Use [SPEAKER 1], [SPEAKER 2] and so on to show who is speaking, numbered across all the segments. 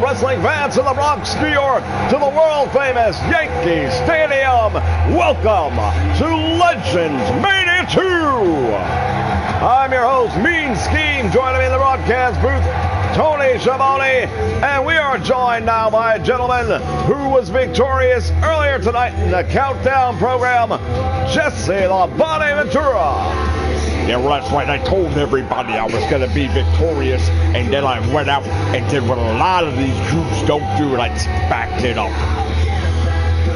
[SPEAKER 1] wrestling fans in the Bronx, New York, to the world-famous Yankee Stadium. Welcome to LegendsMania 2. I'm your host, Mean Scheme. Joining me in the broadcast booth, Tony Schiavone, and we are joined now by a gentleman who was victorious earlier tonight in the Countdown program, Jesse the Body Ventura.
[SPEAKER 2] Yeah, well, that's right. I told everybody I was going to be victorious, and then I went out and did what a lot of these groups don't do, and I backed it up.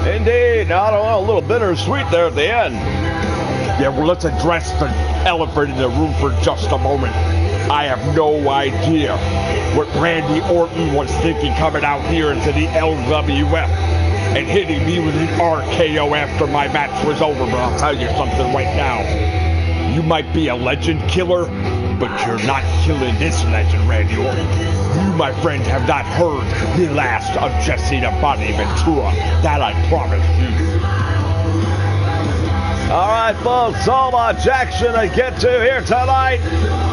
[SPEAKER 1] Indeed. Now, I don't know, a little bittersweet there at the end.
[SPEAKER 2] Yeah, well, let's address the elephant in the room for just a moment. I have no idea what Randy Orton was thinking coming out here into the LWF and hitting me with an RKO after my match was over, but I'll tell you something right now. You might be a legend killer, but you're not killing this legend, Randy Orton. You, my friend, have not heard the last of Jesse the Body Ventura. That I promise you.
[SPEAKER 1] All right, folks, so much action to get to here tonight.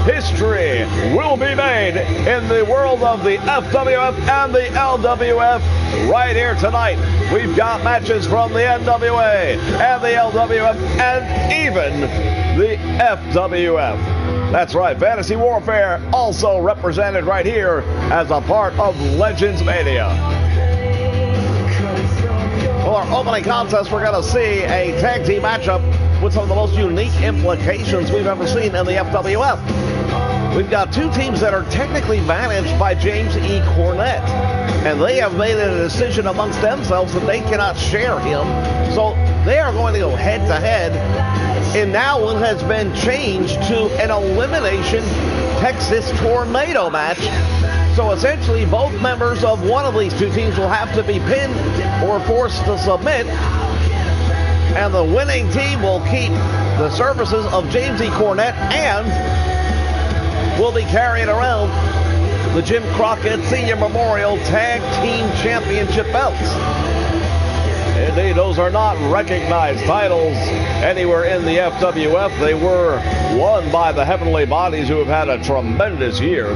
[SPEAKER 1] History will be made in the world of the FWF and the LWF right here tonight. We've got matches from the NWA and the LWF and even the FWF. That's right, Fantasy Warfare also represented right here as a part of LegendsMania. For our opening contest, we're going to see a tag team matchup with some of the most unique implications we've ever seen in the FWF. We've got two teams that are technically managed by James E. Cornette, and they have made a decision amongst themselves that they cannot share him, so they are going to go head-to-head, and now one has been changed to an elimination Texas Tornado match. So essentially, both members of one of these two teams will have to be pinned or forced to submit. And the winning team will keep the services of James E. Cornette and will be carrying around the Jim Crockett Senior Memorial Tag Team Championship belts. Indeed, those are not recognized titles anywhere in the FWF. They were won by the Heavenly Bodies, who have had a tremendous year.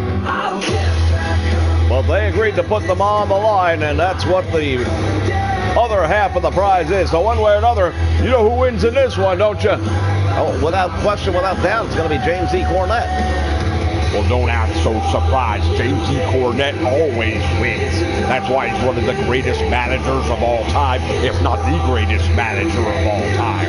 [SPEAKER 1] But they agreed to put them on the line, and that's what the other half of the prize is. So one way or another, you know who wins in this one, don't you? Oh, without question, without doubt, it's going to be James E. Cornette.
[SPEAKER 2] Well, don't act so surprised. James E. Cornette always wins. That's why he's one of the greatest managers of all time, if not the greatest manager of all time.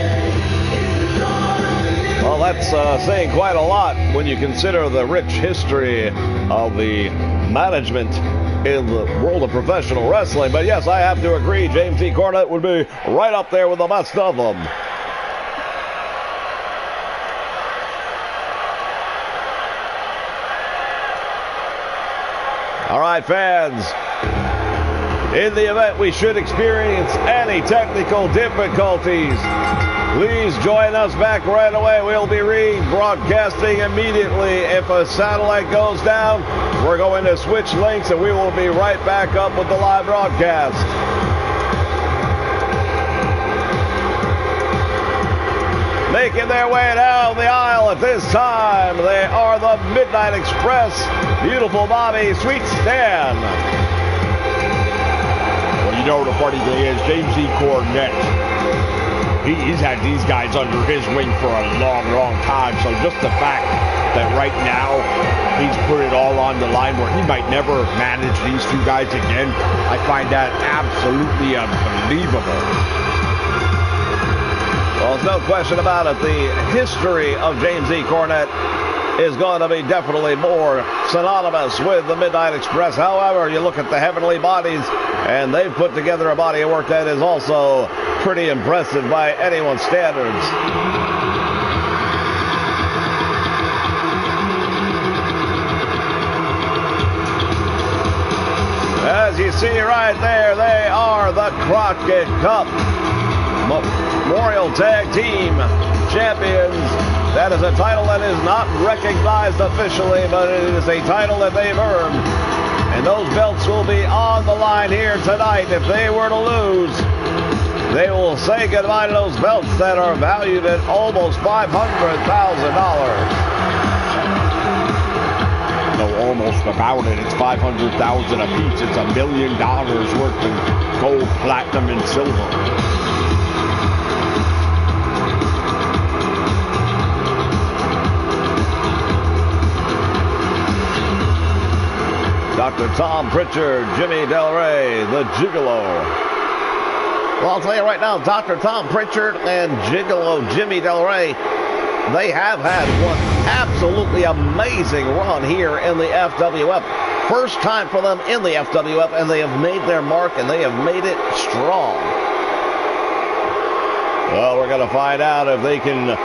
[SPEAKER 1] Well, that's saying quite a lot when you consider the rich history of the management in the world of professional wrestling. But yes, I have to agree, James E. Cornette would be right up there with the best of them. All right, fans, in the event we should experience any technical difficulties, please join us back right away. We'll be rebroadcasting immediately. If a satellite goes down, we're going to switch links and we will be right back up with the live broadcast. Making their way down the aisle at this time, they are the Midnight Express. Beautiful Bobby, Sweet Stan.
[SPEAKER 2] Well, you know, the funny thing is, James E. Cornette, he's had these guys under his wing for a long, long time. So just the fact that right now he's put it all on the line where he might never manage these two guys again, I find that absolutely unbelievable.
[SPEAKER 1] Well, there's no question about it. The history of James E. Cornette is going to be definitely more synonymous with the Midnight Express. However, you look at the Heavenly Bodies, and they've put together a body of work that is also pretty impressive by anyone's standards. As you see right there, they are the Crockett Cup Memorial Tag Team Champions. That is a title that is not recognized officially, but it is a title that they've earned. And those belts will be on the line here tonight. If they were to lose, they will say goodbye to those belts that are valued at almost $500,000.
[SPEAKER 2] No, almost about it. It's $500,000 a piece. It's $1 million worth of gold, platinum, and silver.
[SPEAKER 1] Dr. Tom Pritchard, Jimmy Del Rey, the Gigolo. Well, I'll tell you right now, Dr. Tom Pritchard and Gigolo Jimmy Del Rey, they have had one absolutely amazing run here in the FWF. First time for them in the FWF, and they have made their mark, and they have made it strong. Well, we're going to find out if they can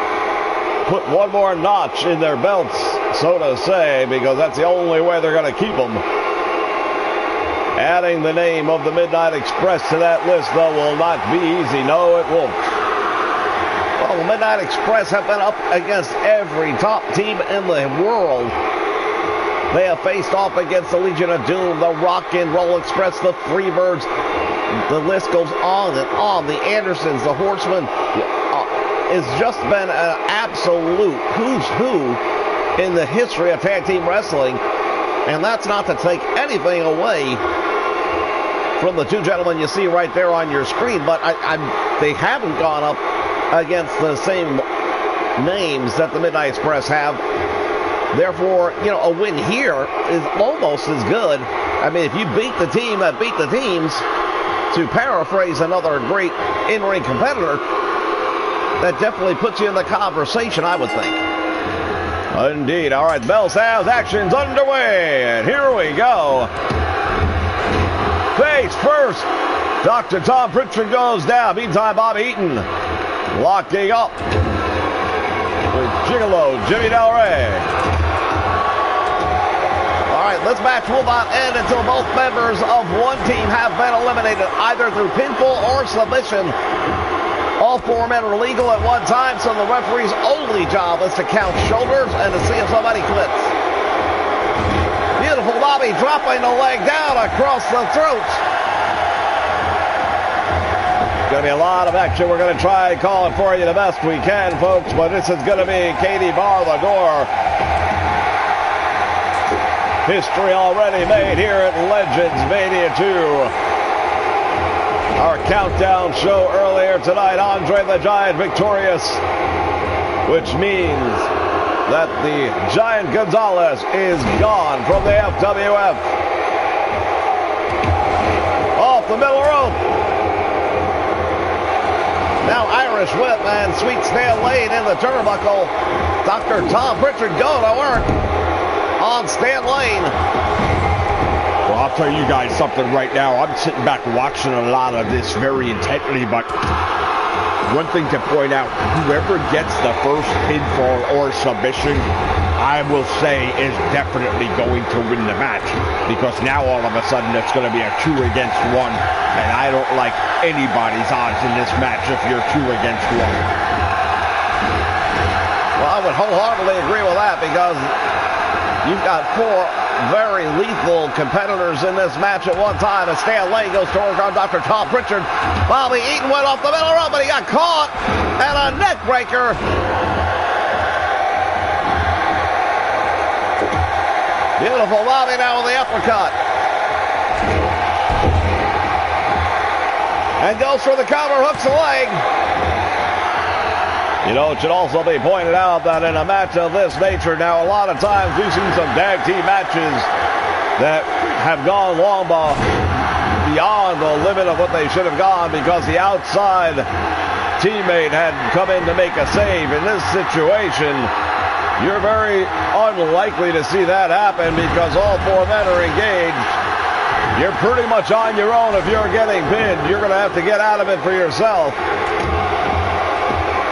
[SPEAKER 1] put one more notch in their belts, so to say, because that's the only way they're going to keep them. Adding the name of the Midnight Express to that list, though, will not be easy. No, it won't. Well, the Midnight Express have been up against every top team in the world. They have faced off against the Legion of Doom, the Rock and Roll Express, the Freebirds. The list goes on and on. The Andersons, the Horsemen. It's just been an absolute who's who in the history of tag team wrestling. And that's not to take anything away from the two gentlemen you see right there on your screen, but they haven't gone up against the same names that the Midnight Express have. Therefore, you know, a win here is almost as good. I mean, if you beat the team that beat the teams, to paraphrase another great in-ring competitor, that definitely puts you in the conversation, I would think. Indeed. All right, bell sounds, action's underway, and here we go. Face first, Dr. Tom Pritchard goes down. Meantime, Bobby Eaton locking up with Gigolo Jimmy Del Rey. All right, this match will not end until both members of one team have been eliminated, either through pinfall or submission. All four men are legal at one time, so the referee's only job is to count shoulders and to see if somebody quits. Beautiful Bobby dropping the leg down across the throat. Going to be a lot of action. We're going to try and call it for you the best we can, folks, but this is going to be Katie Bar the door. History already made here at LegendsMania 2. Our countdown show earlier tonight, Andre the Giant victorious, which means that the Giant Gonzalez is gone from the FWF. Off the middle rope. Now Irish Whip and Sweet Snail Lane in the turnbuckle. Dr. Tom Pritchard going to work on Stan Lane.
[SPEAKER 2] Well, I'll tell you guys something right now. I'm sitting back watching a lot of this very intently, but one thing to point out, whoever gets the first pinfall or submission, I will say is definitely going to win the match, because now all of a sudden it's going to be a 2 against 1, and I don't like anybody's odds in this match if you're 2 against 1.
[SPEAKER 1] Well, I would wholeheartedly agree with that, because you've got four very lethal competitors in this match at one time. And Stan Lane goes to work on Dr. Tom Pritchard. Bobby Eaton went off the middle rope, but he got caught. And a neck breaker. Beautiful Bobby now with the uppercut. And goes for the cover, hooks the leg. You know, it should also be pointed out that in a match of this nature, now a lot of times we've seen some tag team matches that have gone long beyond the limit of what they should have gone because the outside teammate had come in to make a save. In this situation, you're very unlikely to see that happen because all four men are engaged. You're pretty much on your own if you're getting pinned. You're going to have to get out of it for yourself.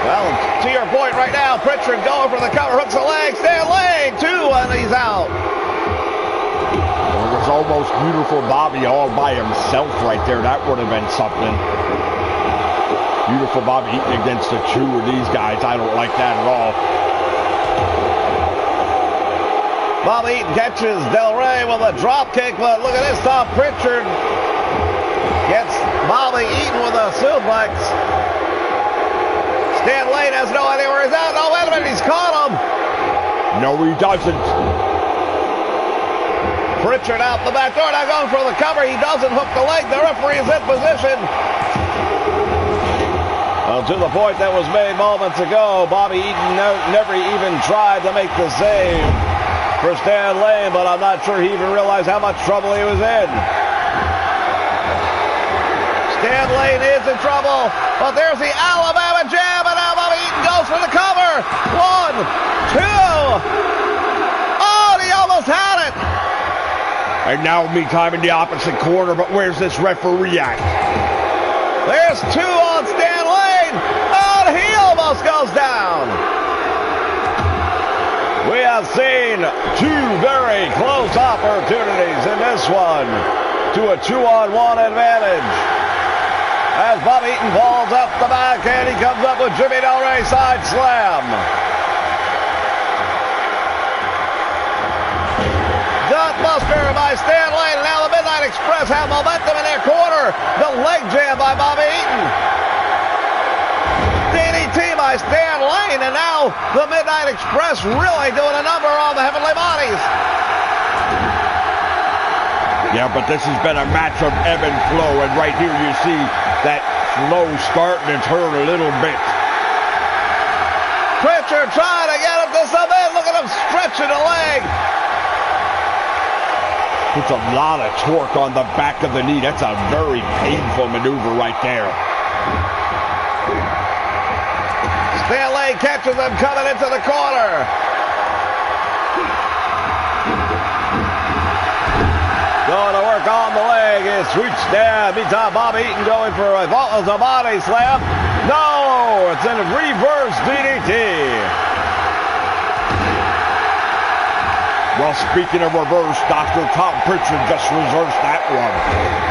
[SPEAKER 1] Well, to your point right now, Pritchard going for the cover, hooks the leg, Stan Lane, 2, and he's out.
[SPEAKER 2] Well, it was almost beautiful Bobby all by himself right there. That would have been something. Beautiful Bobby Eaton against the 2 of these guys. I don't like that at all.
[SPEAKER 1] Bobby Eaton catches Del Rey with a drop kick, but look at this, Tom Pritchard gets Bobby Eaton with a suplex. Stan Lane has no idea where he's at. Oh, wait a minute, he's caught him.
[SPEAKER 2] No, he doesn't.
[SPEAKER 1] Pritchard out the back door, now going for the cover. He doesn't hook the leg. The referee is in position. Well, to the point that was made moments ago, Bobby Eaton never even tried to make the save for Stan Lane, but I'm not sure he even realized how much trouble he was in. Stan Lane is in trouble, but there's the Alabama jam, and now Bobby Eaton goes for the cover. 1, 2. Oh, he almost had it.
[SPEAKER 2] And now meantime in the opposite corner, but where's this referee at?
[SPEAKER 1] There's 2 on Stan Lane. Oh, he almost goes down. We have seen 2 very close opportunities in this one to a 2-on-1 advantage. As Bobby Eaton falls up the back and he comes up with Jimmy Del Rey side slam. Gutbuster by Stan Lane. Now the Midnight Express have momentum in their corner. The leg jam by Bobby Eaton. DDT by Stan Lane. And now the Midnight Express really doing a number on the Heavenly Bodies.
[SPEAKER 2] Yeah, but this has been a match of ebb and flow. And right here you see that slow starting to turn a little bit.
[SPEAKER 1] Pritchard trying to get him to submit. Look at him stretching the leg.
[SPEAKER 2] Puts a lot of torque on the back of the knee. That's a very painful maneuver right there.
[SPEAKER 1] Stan Lane catches him coming into the corner. Going to work on the leg is sweet stab. Meantime, Bobby Eaton going for a body slam. No, it's in a reverse DDT.
[SPEAKER 2] Well, speaking of reverse, Dr. Tom Pritchard just reversed that one.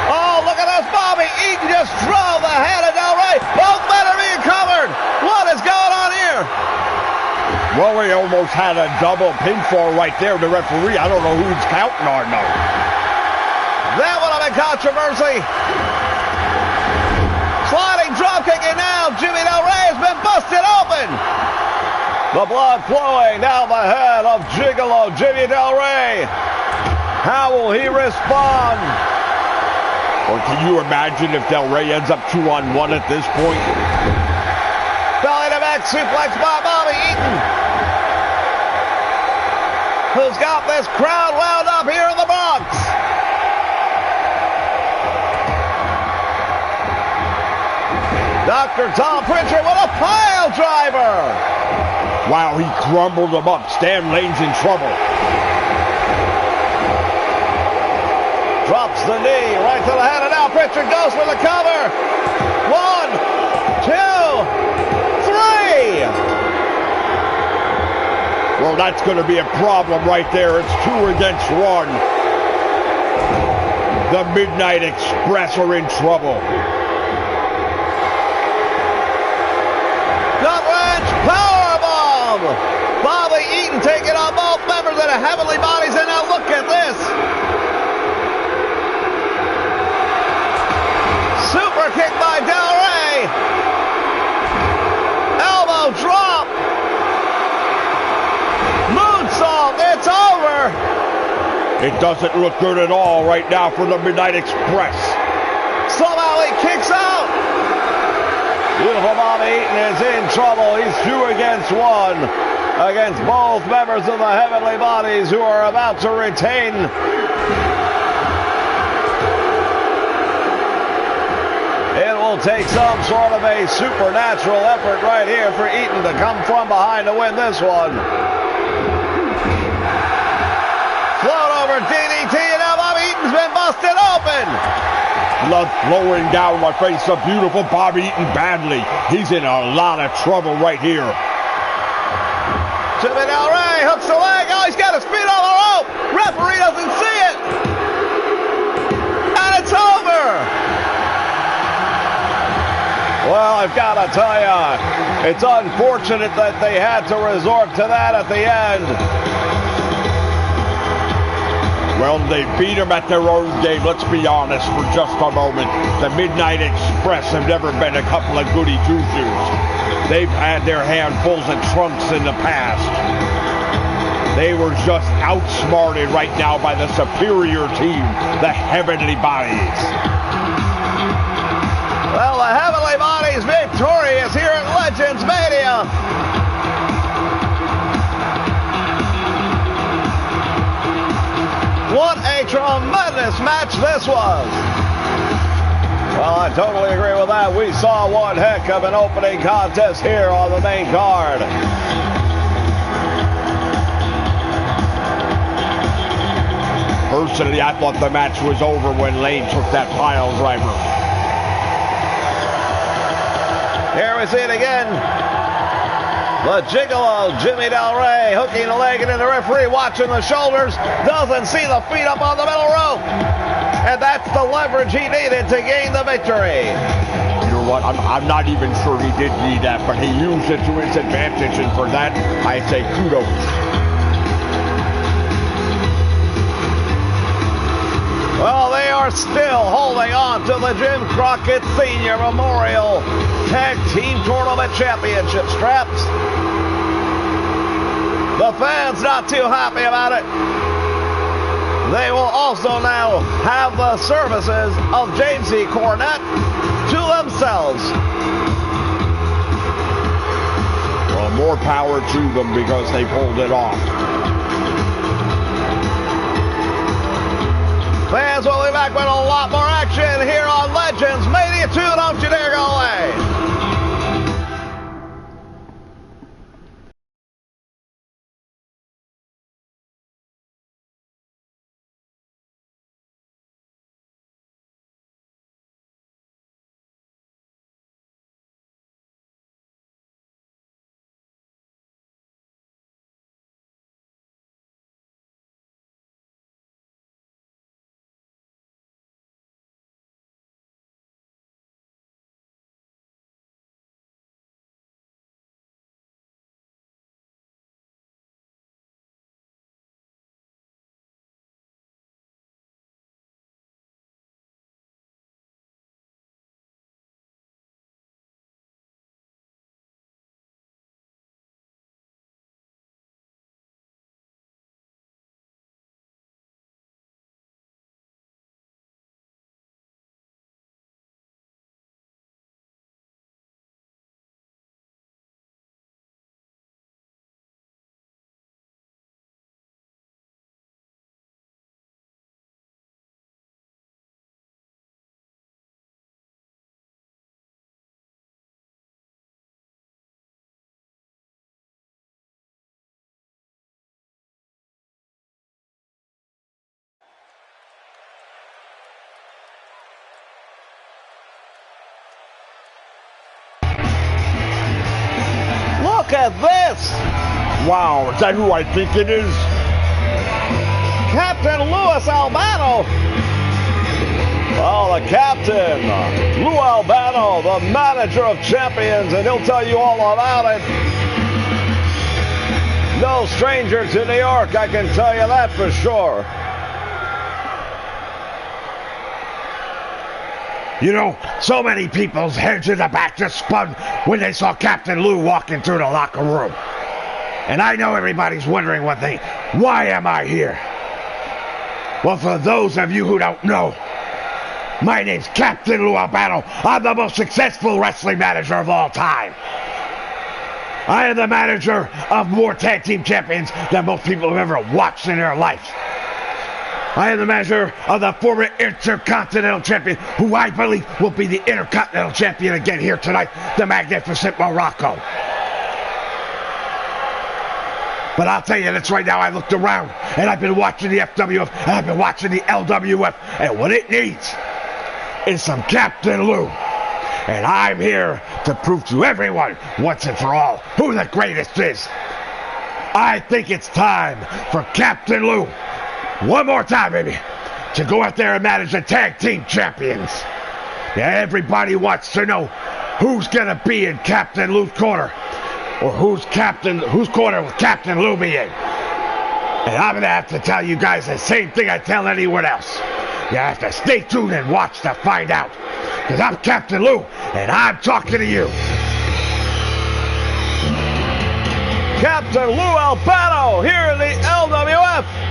[SPEAKER 1] Oh, look at this. Bobby Eaton just drove the head of Del Rey. Both men are being covered. What is going on here?
[SPEAKER 2] Well, we almost had a double pinfall right there. The referee, I don't know who's counting on though.
[SPEAKER 1] That would have been controversy. Sliding drop kicking now. Jimmy Del Rey has been busted open. The blood flowing down the head of Gigolo Jimmy Del Rey. How will he respond?
[SPEAKER 2] Or can you imagine if Del Rey ends up 2-on-1 at this point?
[SPEAKER 1] Belly to back suplex by Bobby Eaton, who's got this crowd wound up here in the Bronx. Dr. Tom Pritchard with a pile driver.
[SPEAKER 2] Wow, he crumbled him up. Stan Lane's in trouble.
[SPEAKER 1] Drops the knee right to the head, and now Pritchard goes for the cover. 1, 2, 3.
[SPEAKER 2] Well, that's going to be a problem right there. It's 2 against 1. The Midnight Express are in trouble.
[SPEAKER 1] Gut-wrench powerbomb. Bobby Eaton taking on both members of the Heavenly Bodies, and now look at this. Super kick by Del Rey. Elbow drop. Moonsault. It's over.
[SPEAKER 2] It doesn't look good at all right now for the Midnight Express.
[SPEAKER 1] Somehow he kicks out. Beautiful Bobby Eaton is in trouble. He's 2 against 1 against both members of the Heavenly Bodies who are about to retain. It will take some sort of a supernatural effort right here for Eaton to come from behind to win this one. Float over DDT, and now Bobby Eaton's been busted open.
[SPEAKER 2] Blood flowing down my face. A beautiful Bobby Eaton badly. He's in a lot of trouble right here.
[SPEAKER 1] Jimmy Del Rey hooks the leg. Oh, he's got his feet on the rope. Referee doesn't see it. And it's over. Well, I've got to tell you, it's unfortunate that they had to resort to that at the end.
[SPEAKER 2] Well, they beat him at their own game. Let's be honest for just a moment. The Midnight Express have never been a couple of goody two-shoes. They've had their handfuls of trunks in the past. They were just outsmarted right now by the superior team, the Heavenly Bodies.
[SPEAKER 1] Well, the Heavenly Bodies victorious here at LegendsMania. What a tremendous match this was. Well, I totally agree with that. We saw one heck of an opening contest here on the main card.
[SPEAKER 2] Personally, I thought the match was over when Lane took that pile driver.
[SPEAKER 1] Here we see it again. The Gigolo, Jimmy Del Rey, hooking the leg, and then the referee watching the shoulders, doesn't see the feet up on the middle rope. And that's the leverage he needed to gain the victory.
[SPEAKER 2] You know what? I'm not even sure he did need that, but he used it to his advantage, and for that, I say kudos.
[SPEAKER 1] Well, they are still holding on to the Jim Crockett Senior Memorial Tag Team Tournament Championship straps. The fans not too happy about it. They will also now have the services of James E. Cornette to themselves.
[SPEAKER 2] Well, more power to them because they pulled it off.
[SPEAKER 1] Fans will be back with a lot more action here on LegendsMania 2. Don't you dare go away. Look at this!
[SPEAKER 2] Wow, is that who I think it is?
[SPEAKER 1] Captain Lou Albano! Well, the captain, Lou Albano, the manager of champions, and he'll tell you all about it. No stranger to New York, I can tell you that for sure.
[SPEAKER 3] You know, so many people's heads in the back just spun when they saw Captain Lou walking through the locker room. And I know everybody's wondering one thing. Why am I here? Well, for those of you who don't know, my name's Captain Lou Albano. I'm the most successful wrestling manager of all time. I am the manager of more tag team champions than most people have ever watched in their life. I am the manager of the former Intercontinental Champion, who I believe will be the Intercontinental Champion again here tonight, the Magnificent Morocco. But I'll tell you this right now, I looked around, and I've been watching the FWF, and I've been watching the LWF, and what it needs is some Captain Lou. And I'm here to prove to everyone, once and for all, who the greatest is. I think it's time for Captain Lou, one more time, baby, to go out there and manage the tag team champions. Everybody wants to know who's gonna be in Captain Lou's corner, or whose corner will Captain Lou be in. And I'm gonna have to tell you guys the same thing I tell anyone else. You have to stay tuned and watch to find out. Because I'm Captain Lou, and I'm talking to you.
[SPEAKER 1] Captain Lou Albano here in the LWF.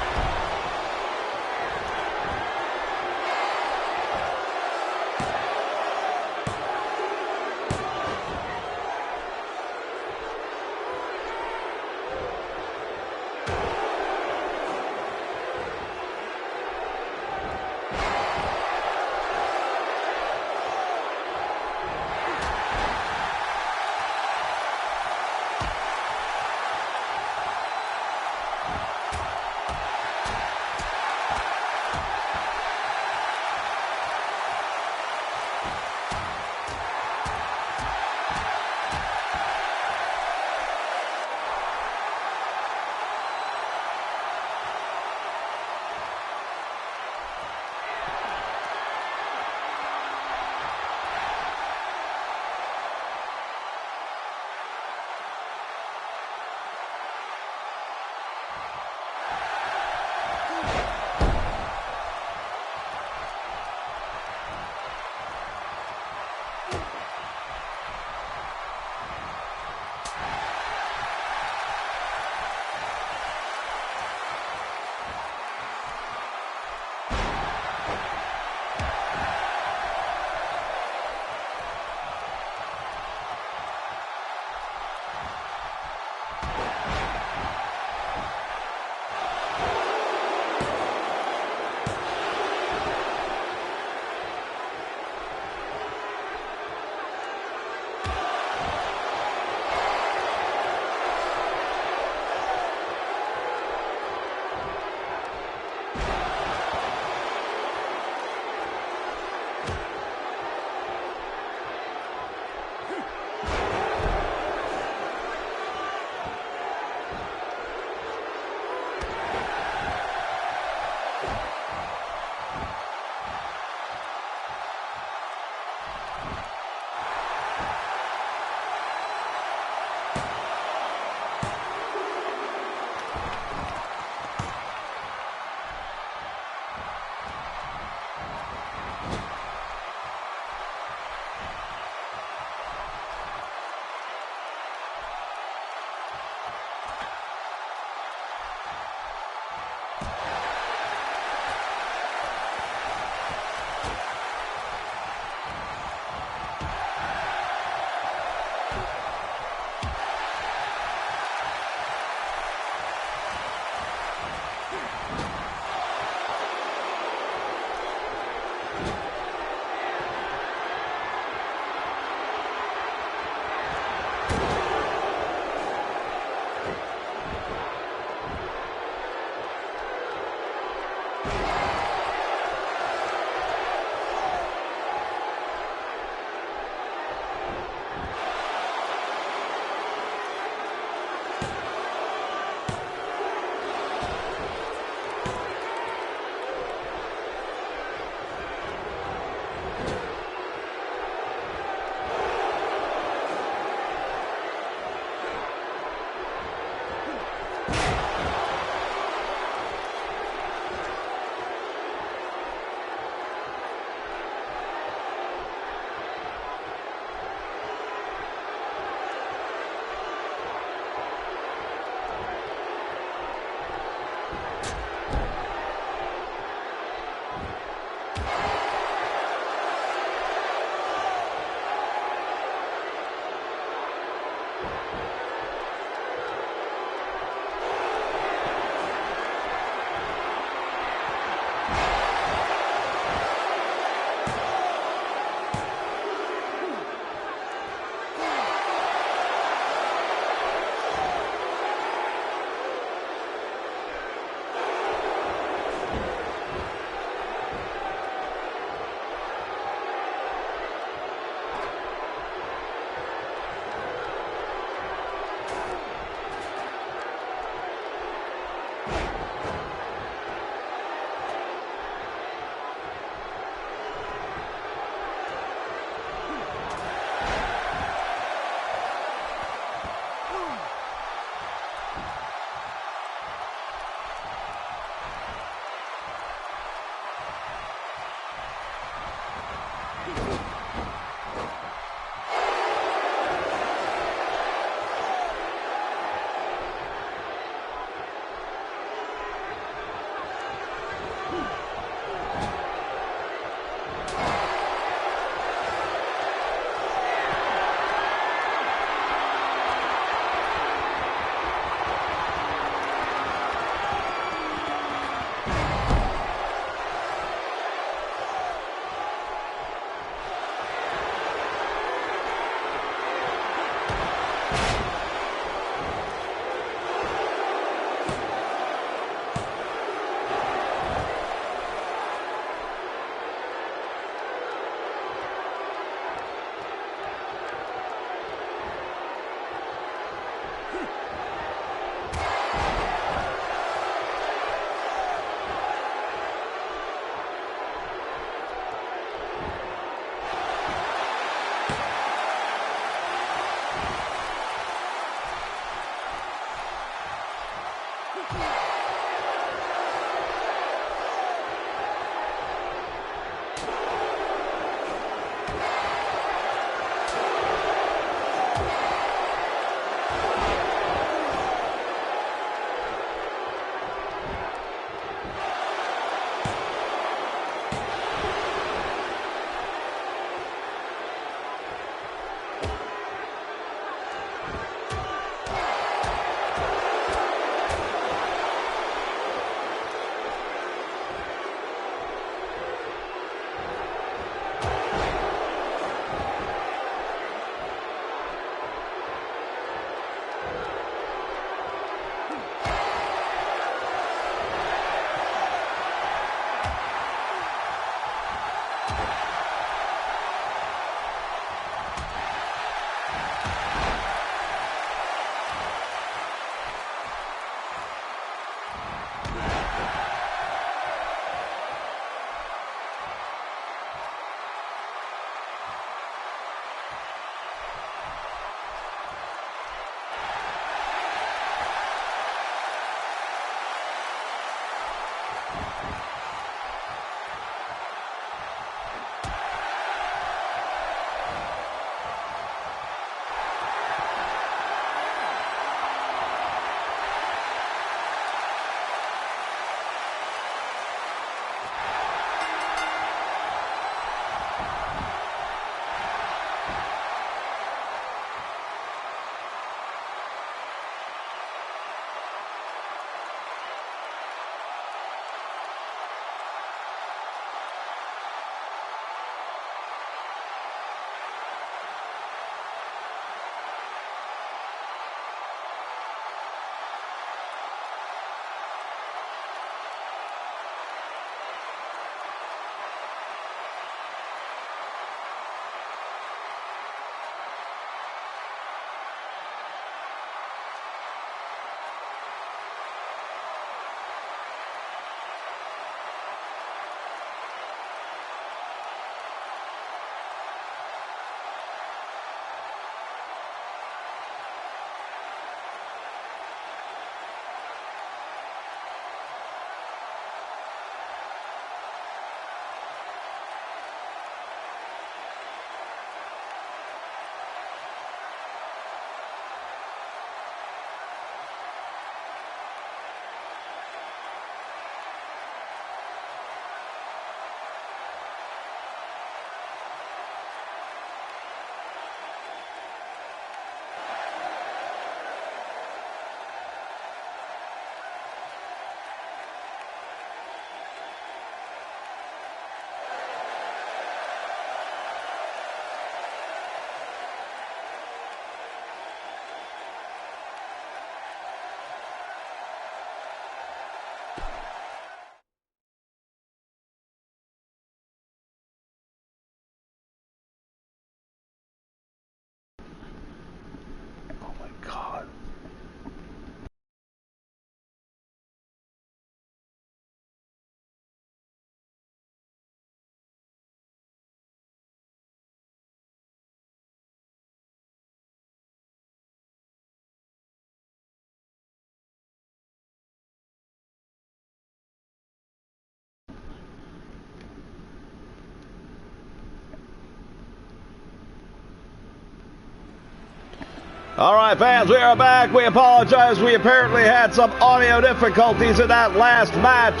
[SPEAKER 1] All right, fans, we are back. We apologize. We apparently had some audio difficulties in that last match.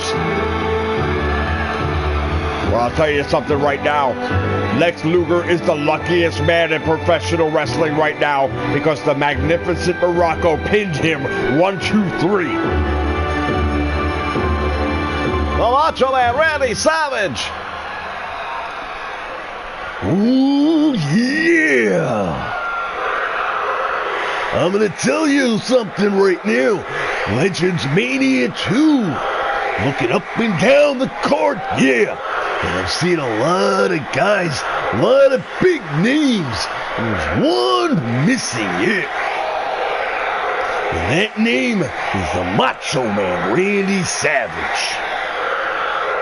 [SPEAKER 2] Well, I'll tell you something right now. Lex Luger is the luckiest man in professional wrestling right now because the magnificent Morocco pinned him 1, 2, 3.
[SPEAKER 1] The Macho Man, Randy Savage.
[SPEAKER 3] Ooh, yeah. I'm going to tell you something right now. LegendsMania 2. Looking up and down the card, yeah. And I've seen a lot of guys, a lot of big names. There's one missing, yeah. And that name is the Macho Man, Randy Savage.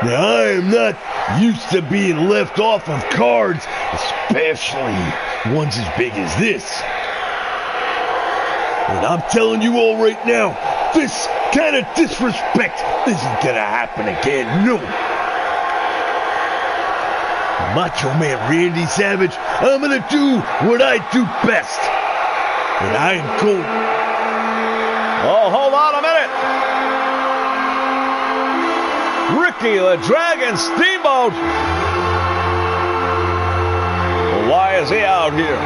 [SPEAKER 3] Now, I am not used to being left off of cards, especially ones as big as this. And I'm telling you all right now, this kind of disrespect isn't going to happen again, no. Macho Man Randy Savage, I'm going to do what I do best. And I am going...
[SPEAKER 1] Oh, hold on a minute. Ricky the Dragon Steamboat. Well, why is he out here?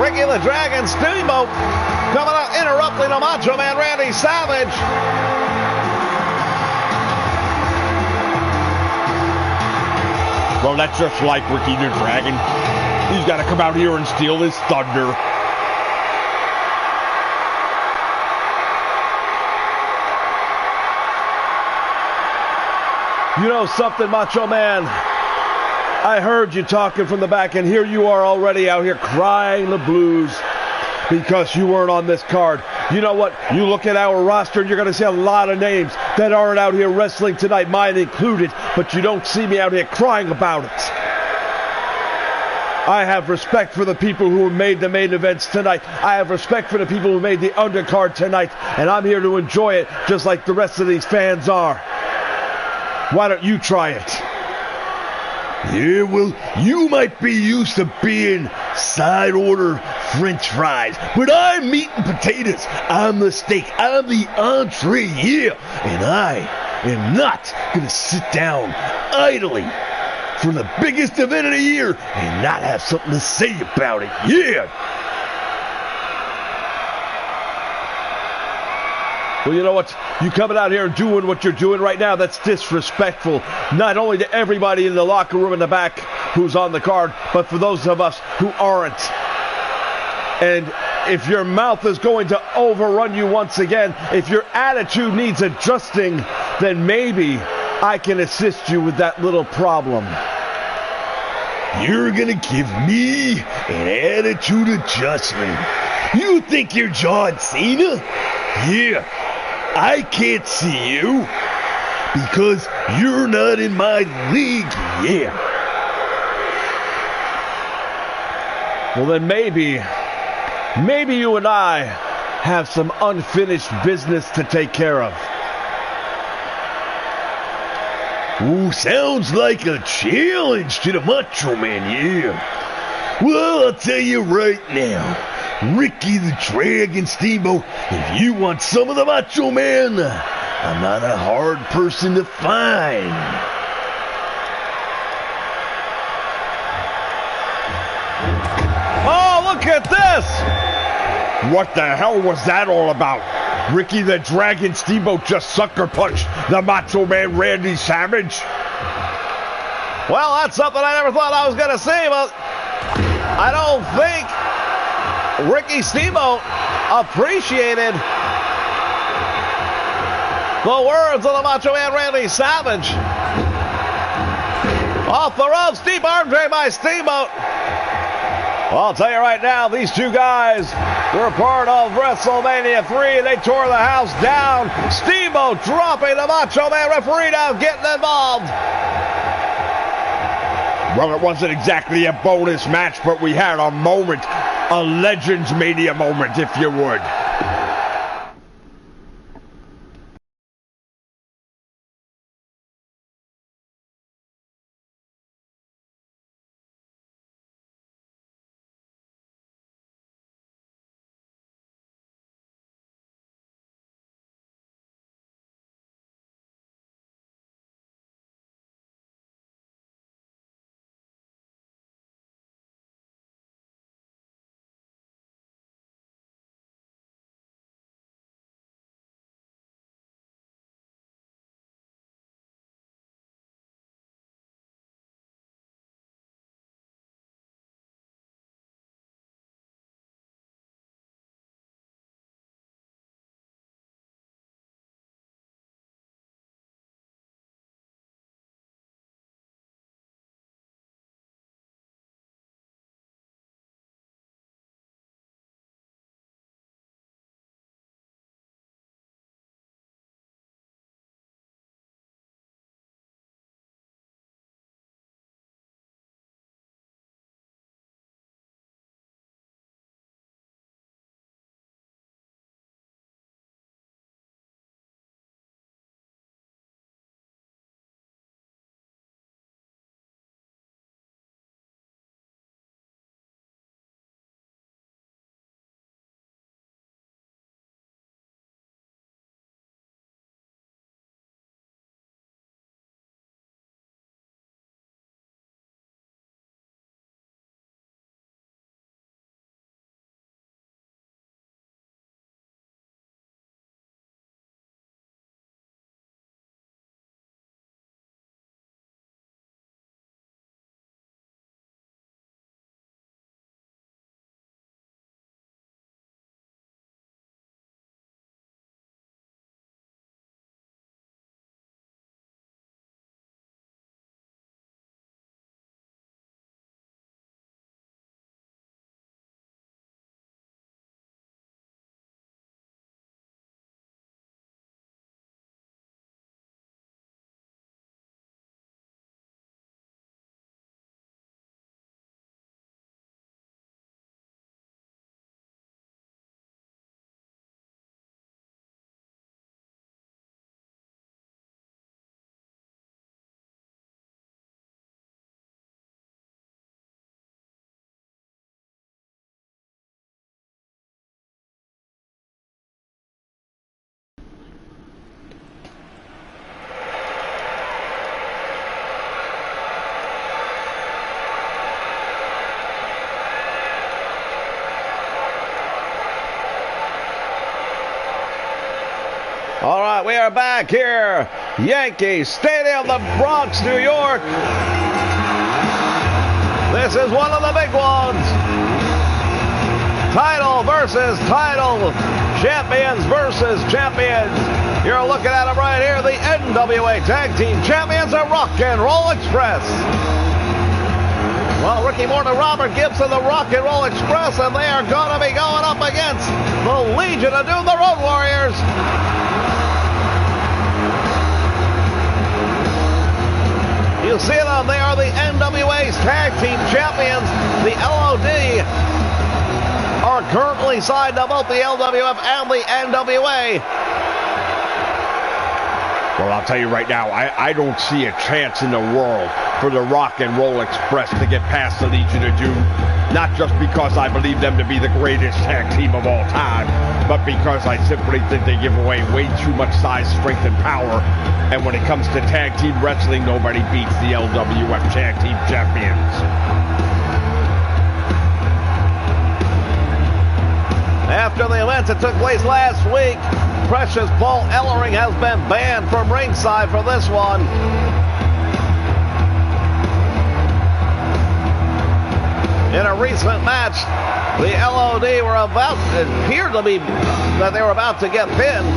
[SPEAKER 1] Ricky the Dragon Steamboat coming out, interrupting the Macho Man Randy Savage.
[SPEAKER 2] Well, that's just like Ricky the Dragon. He's got to come out here and steal his thunder.
[SPEAKER 1] You know something, Macho Man? I heard you talking from the back, and here you are already out here crying the blues because you weren't on this card. You know what? You look at our roster, and you're going to see a lot of names that aren't out here wrestling tonight, mine included, but you don't see me out here crying about it. I have respect for the people who made the main events tonight. I have respect for the people who made the undercard tonight, and I'm here to enjoy it just like the rest of these fans are. Why don't you try it?
[SPEAKER 3] Yeah, well, you might be used to being side order French fries, but I'm meat and potatoes. I'm the steak. I'm the entree, yeah. And I am not going to sit down idly for the biggest event of the year and not have something to say about it, yeah.
[SPEAKER 1] Well, you know what? You coming out here and doing what you're doing right now, that's disrespectful. Not only to everybody in the locker room in the back who's on the card, but for those of us who aren't. And if your mouth is going to overrun you once again, if your attitude needs adjusting, then maybe I can assist you with that little problem.
[SPEAKER 3] You're gonna give me an attitude adjustment. You think you're John Cena? Yeah. I can't see you because you're not in my league, yeah.
[SPEAKER 1] Well, then maybe you and I have some unfinished business to take care of.
[SPEAKER 3] Ooh, sounds like a challenge to the Macho Man, yeah. Well, I'll tell you right now. Ricky the Dragon Steamboat, if you want some of the Macho Man, I'm not a hard person to find.
[SPEAKER 1] Oh, look at this!
[SPEAKER 2] What the hell was that all about? Ricky the Dragon Steamboat just sucker punched the Macho Man Randy Savage?
[SPEAKER 1] Well, that's something I never thought I was going to see, but I don't think Ricky Steamboat appreciated the words of the Macho Man Randy Savage. Off the ropes, deep arm drag by Steamboat. Well, I'll tell you right now, these two guys were part of WrestleMania 3, and they tore the house down. Steamboat dropping the Macho Man, referee now getting involved.
[SPEAKER 2] Well, it wasn't exactly a bonus match, but we had a moment, a LegendsMania moment, if you would.
[SPEAKER 1] All right, we are back here. Yankee Stadium, the Bronx, New York. This is one of the big ones. Title versus title. Champions versus champions. You're looking at them right here. The NWA Tag Team Champions, the Rock and Roll Express. Well, Ricky Morton and Robert Gibson, the Rock and Roll Express, and they are going to be going up against the Legion of Doom, the Road Warriors. You see them, they are the NWA's Tag Team Champions. The LOD are currently signed to both the LWF and the NWA.
[SPEAKER 2] Well, I'll tell you right now, I don't see a chance in the world for the Rock and Roll Express to get past the Legion of Doom. Not just because I believe them to be the greatest tag team of all time, but because I simply think they give away way too much size, strength, and power. And when it comes to tag team wrestling, nobody beats the LWF Tag Team Champions.
[SPEAKER 1] After the event that took place last week, Precious Paul Ellering has been banned from ringside for this one. In a recent match, the LOD appeared to be that they were about to get pinned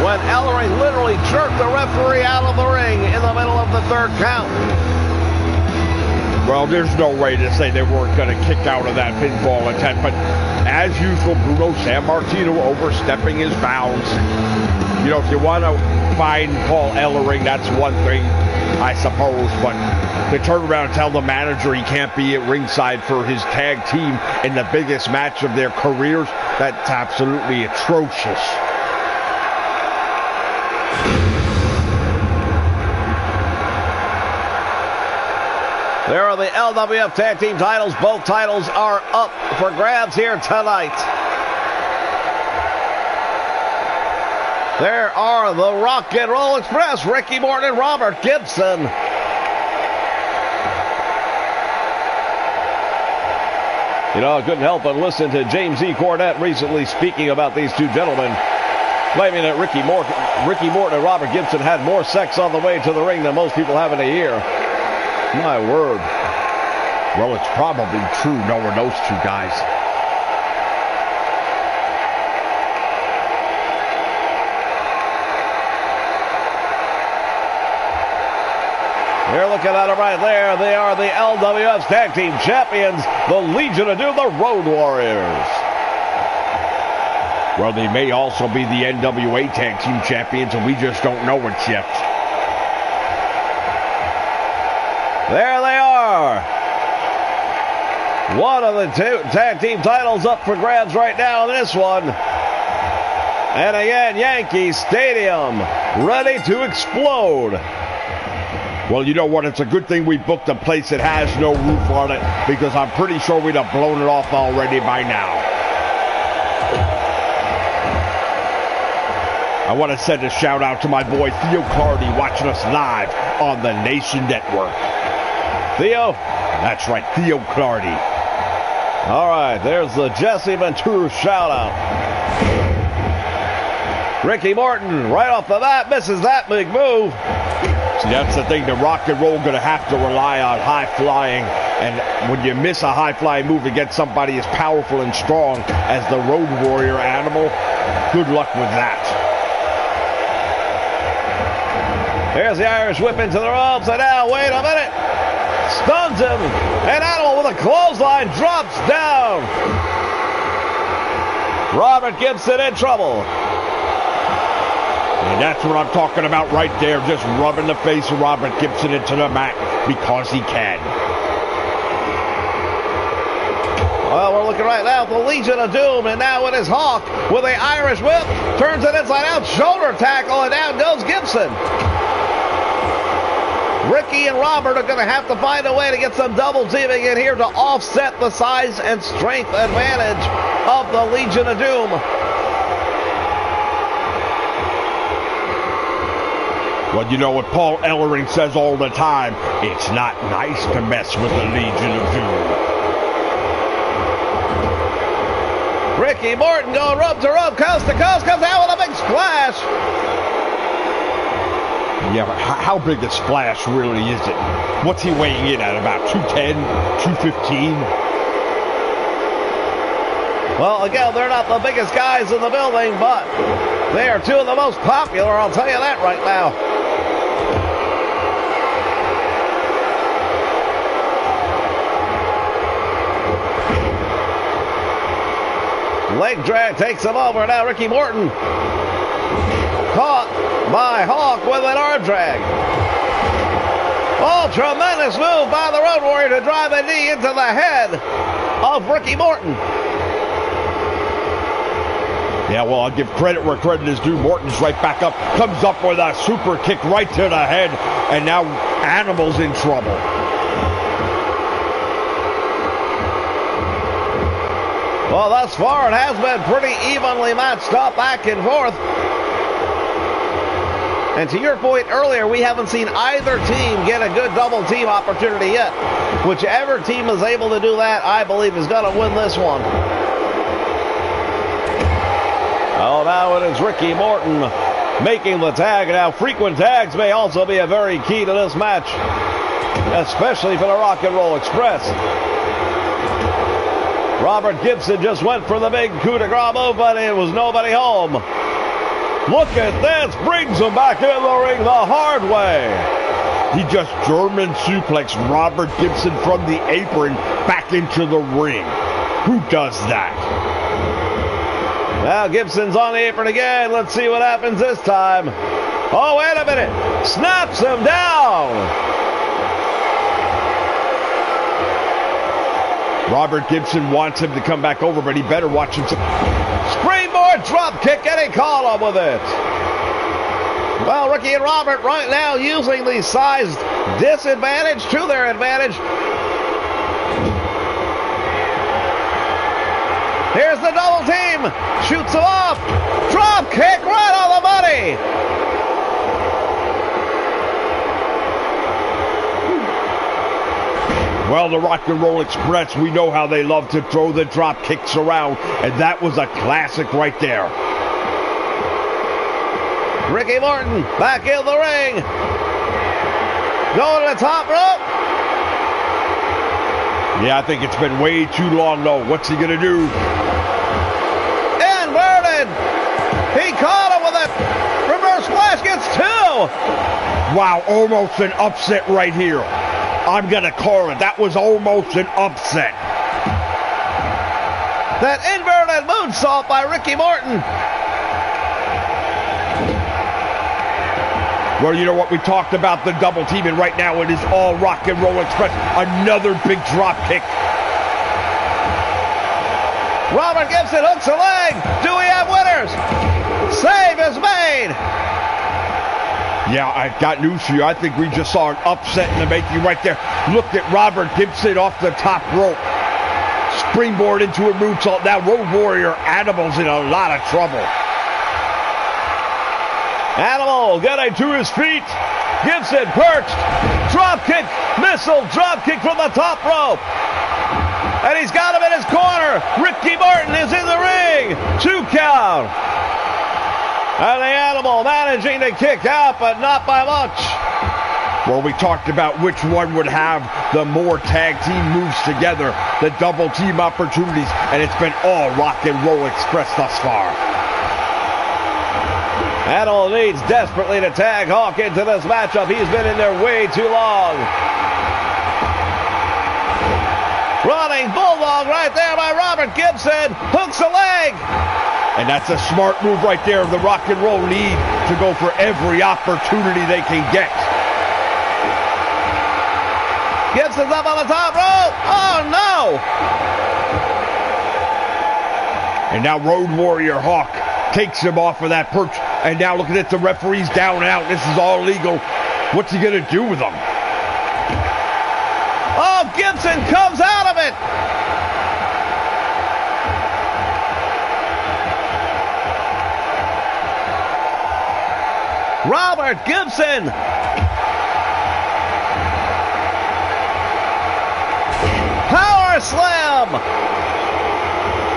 [SPEAKER 1] when Ellering literally jerked the referee out of the ring in the middle of the third count.
[SPEAKER 2] Well, there's no way to say they weren't going to kick out of that pinfall attempt, but as usual, Bruno Sammartino overstepping his bounds. You know, if you want to find Paul Ellering, that's one thing, I suppose, but to turn around and tell the manager he can't be at ringside for his tag team in the biggest match of their careers, that's absolutely atrocious.
[SPEAKER 1] There are the LWF Tag Team titles. Both titles are up for grabs here tonight. There are the Rock and Roll Express, Ricky Morton and Robert Gibson. You know, I couldn't help but listen to James E. Cornette recently speaking about these two gentlemen, claiming that Ricky Morton and Robert Gibson had more sex on the way to the ring than most people have in a year. My word.
[SPEAKER 2] Well, it's probably true knowing those two guys.
[SPEAKER 1] You're looking at them right there. They are the LWF's Tag Team Champions, the Legion of Doom, the Road Warriors.
[SPEAKER 2] Well, they may also be the NWA Tag Team Champions, and we just don't know it yet.
[SPEAKER 1] There they are. One of the two tag team titles up for grabs right now in this one. And again, Yankee Stadium ready to explode.
[SPEAKER 2] Well, you know what? It's a good thing we booked a place that has no roof on it, because I'm pretty sure we'd have blown it off already by now. I want to send a shout out to my boy Theo Clardy watching us live on the Nation Network.
[SPEAKER 1] Theo?
[SPEAKER 2] That's right, Theo Clardy.
[SPEAKER 1] All right, there's the Jesse Ventura shout out. Ricky Morton, right off the bat, misses that big move.
[SPEAKER 2] See, that's the thing. The Rock and Roll going to have to rely on high flying. And when you miss a high flying move against somebody as powerful and strong as the Road Warrior animal, good luck with that.
[SPEAKER 1] There's the Irish whip into the ropes, and now, wait a minute. Stuns him, and Animal with a clothesline drops down. Robert Gibson in trouble.
[SPEAKER 2] And that's what I'm talking about right there, just rubbing the face of Robert Gibson into the mat because he can.
[SPEAKER 1] Well, we're looking right now at the Legion of Doom, and now it is Hawk with the Irish whip, turns it inside out, shoulder tackle, and down goes Gibson. Ricky and Robert are going to have to find a way to get some double teaming in here to offset the size and strength advantage of the Legion of Doom.
[SPEAKER 2] Well, you know what Paul Ellering says all the time, it's not nice to mess with the Legion of Doom.
[SPEAKER 1] Ricky Morton going rope to rope, coast to coast, comes out with a big splash.
[SPEAKER 2] Yeah, but how big a splash really is it? What's he weighing in at? About 210, 215?
[SPEAKER 1] Well, again, they're not the biggest guys in the building, but they are two of the most popular, I'll tell you that right now. Leg drag takes him over. Now Ricky Morton caught by Hawk with an arm drag. Oh, tremendous move by the Road Warrior to drive a knee into the head of Ricky Morton.
[SPEAKER 2] Yeah, well, I'll give credit where credit is due. Morton's right back up, comes up with a super kick right to the head, and now Animal's in trouble.
[SPEAKER 1] Well, thus far it has been pretty evenly matched up back and forth. And to your point earlier, we haven't seen either team get a good double team opportunity yet. Whichever team is able to do that, I believe, is going to win this one. Oh, now it is Ricky Morton making the tag. Now, frequent tags may also be a very key to this match, especially for the Rock and Roll Express. Robert Gibson just went for the big coup de grace move, but it was nobody home. Look at this, brings him back in the ring the hard way. He just German suplexed Robert Gibson from the apron back into the ring. Who does that? Now Gibson's on the apron again. Let's see what happens this time. Oh, wait a minute. Snaps him down.
[SPEAKER 2] Robert Gibson wants him to come back over, but he better watch him.
[SPEAKER 1] Springboard drop kick, and he caught him with it. Well, Ricky and Robert right now using the size disadvantage to their advantage. Here's the double team. Shoots him off. Drop kick right on the money.
[SPEAKER 2] Well, the Rock and Roll Express, we know how they love to throw the drop kicks around, and that was a classic right there.
[SPEAKER 1] Ricky Morton back in the ring. Going to the top rope.
[SPEAKER 2] Yeah, I think it's been way too long, though. What's he going to do?
[SPEAKER 1] Inverted. He caught him with a reverse splash, gets two.
[SPEAKER 2] Wow, almost an upset right here. I'm going to call it. That was almost an upset.
[SPEAKER 1] That inverted moonsault by Ricky Morton.
[SPEAKER 2] Well, you know what? We talked about the double team, and right now it is all Rock and Roll Express. Another big drop kick.
[SPEAKER 1] Robert Gibson hooks a leg. Do we have winners? Save is made.
[SPEAKER 2] Yeah, I got news for you. I think we just saw an upset in the making right there. Look at Robert Gibson off the top rope. Springboard into a moonsault. Now Road Warrior Animal's in a lot of trouble.
[SPEAKER 1] Animal getting to his feet. Gibson perched. Drop kick. Missile drop kick from the top rope. And he's got him in his corner. Ricky Morton is in the ring. 2 count. And the Animal managing to kick out, but not by much.
[SPEAKER 2] Well, we talked about which one would have the more tag team moves together, the double team opportunities, and it's been all Rock and Roll Express thus far.
[SPEAKER 1] Animal needs desperately to tag Hawk into this matchup. He's been in there way too long. Running bulldog right there by Robert Gibson. Hooks a leg.
[SPEAKER 2] And that's a smart move right there. The Rock and Roll need to go for every opportunity they can get.
[SPEAKER 1] Gibson's up on the top rope. Oh, no.
[SPEAKER 2] And now Road Warrior Hawk takes him off of that perch. And now looking at the referees down and out. This is all legal. What's he going to do with them?
[SPEAKER 1] Oh, Gibson comes out of it. Robert Gibson. Power slam.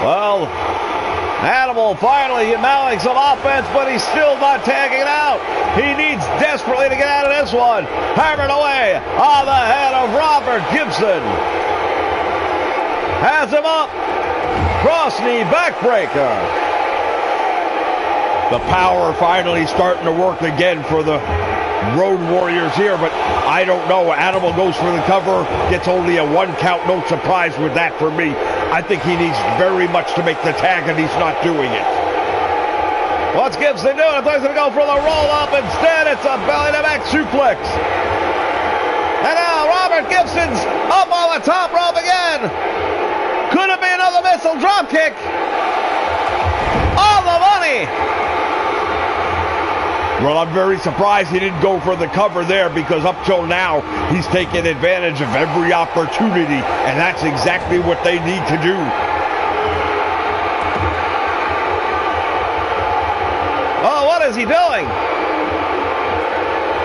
[SPEAKER 1] Well, Animal finally mounting some offense, but he's still not tagging out. He needs desperately to get out of this one. Hammered away on the head of Robert Gibson. Has him up. Cross knee backbreaker.
[SPEAKER 2] The power finally starting to work again for the Road Warriors here, but I don't know. Animal goes for the cover, gets only a 1 count. No surprise with that for me. I think he needs very much to make the tag, and he's not doing it.
[SPEAKER 1] What's Gibson doing? I thought he was going to go for the roll-up. Instead, it's a belly-to-back suplex. And now Robert Gibson's up on the top rope again. Could it be another missile dropkick? On the money.
[SPEAKER 2] Well, I'm very surprised he didn't go for the cover there, because up till now, he's taken advantage of every opportunity, and that's exactly what they need to do.
[SPEAKER 1] Oh, what is he doing?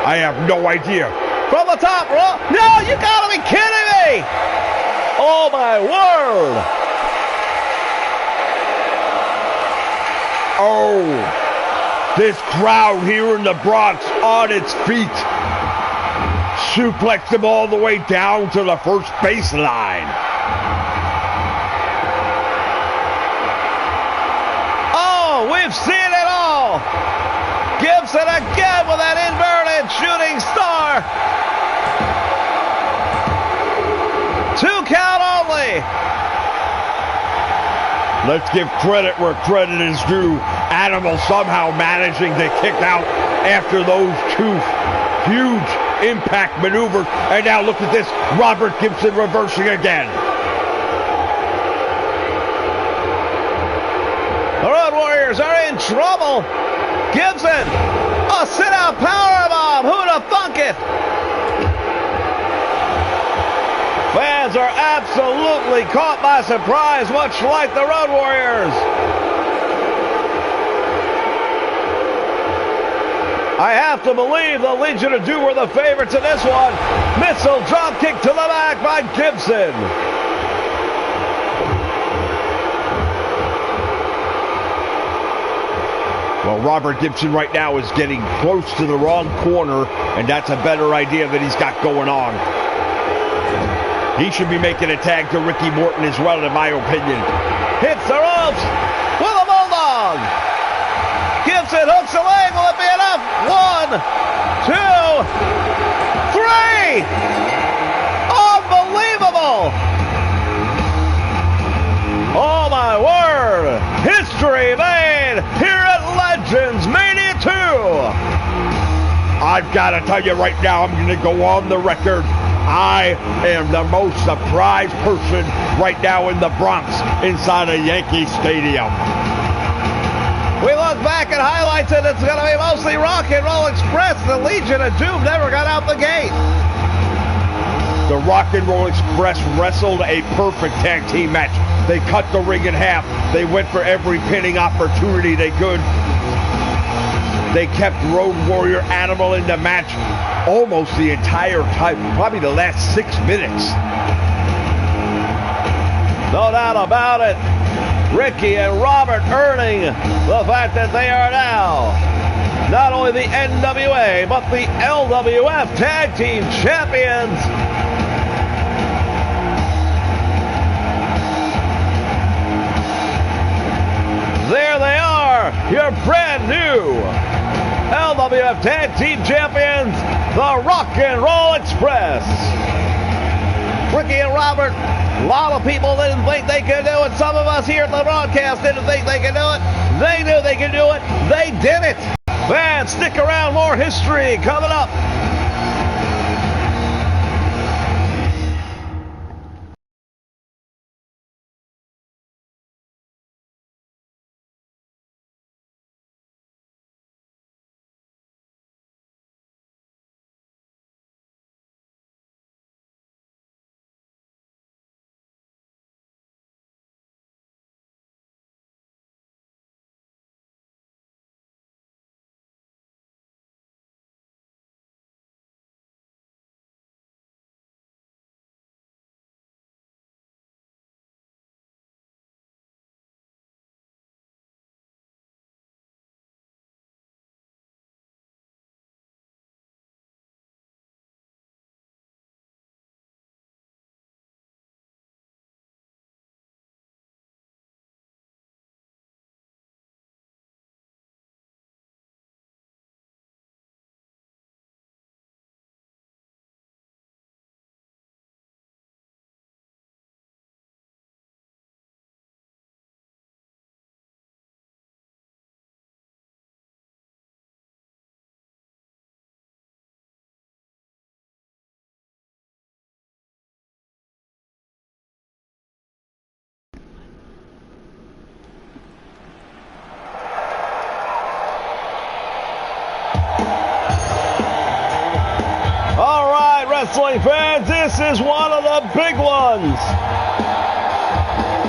[SPEAKER 2] I have no idea.
[SPEAKER 1] From the top rope? No, you gotta be kidding me! Oh, my word!
[SPEAKER 2] Oh! This crowd here in the Bronx on its feet. Suplexed him all the way down to the first baseline.
[SPEAKER 1] Oh, we've seen it all. Gibson again with that inverted shooting star. 2 count only.
[SPEAKER 2] Let's give credit where credit is due. Animal somehow managing to kick out after those 2 huge impact maneuvers. And now look at this, Robert Gibson reversing again.
[SPEAKER 1] The Road Warriors are in trouble. Gibson, a sit-out powerbomb. Who'd have thunk it? Fans are absolutely caught by surprise, much like the Road Warriors. I have to believe the Legion of Doom were the favorites in this one. Missile drop kick to the back by Gibson.
[SPEAKER 2] Well, Robert Gibson right now is getting close to the wrong corner, and that's a better idea that he's got going on. He should be making a tag to Ricky Morton as well, in my opinion.
[SPEAKER 1] Hits the ropes with a bulldog. Gibson hooks a leg. Will it be enough? 1, 2, 3. Unbelievable. Oh, my word. History made here at LegendsMania 2.
[SPEAKER 2] I've got to tell you right now, I'm going to go on the record. I am the most surprised person right now in the Bronx inside of Yankee Stadium.
[SPEAKER 1] We look back at highlights and it's going to be mostly Rock and Roll Express. The Legion of Doom never got out the gate.
[SPEAKER 2] The Rock and Roll Express wrestled a perfect tag team match. They cut the ring in half. They went for every pinning opportunity they could. They kept Road Warrior Animal in the match almost the entire time, probably the last 6 minutes.
[SPEAKER 1] No doubt about it. Ricky and Robert earning the fact that they are now not only the NWA, but the LWF Tag Team Champions. There they are, your brand new LWF Tag Team Champions, the Rock and Roll Express. Ricky and Robert, a lot of people didn't think they could do it. Some of us here at the broadcast didn't think they could do it. They knew they could do it. They did it. Fans, stick around. More history coming up. wrestling fans, this is one of the big ones.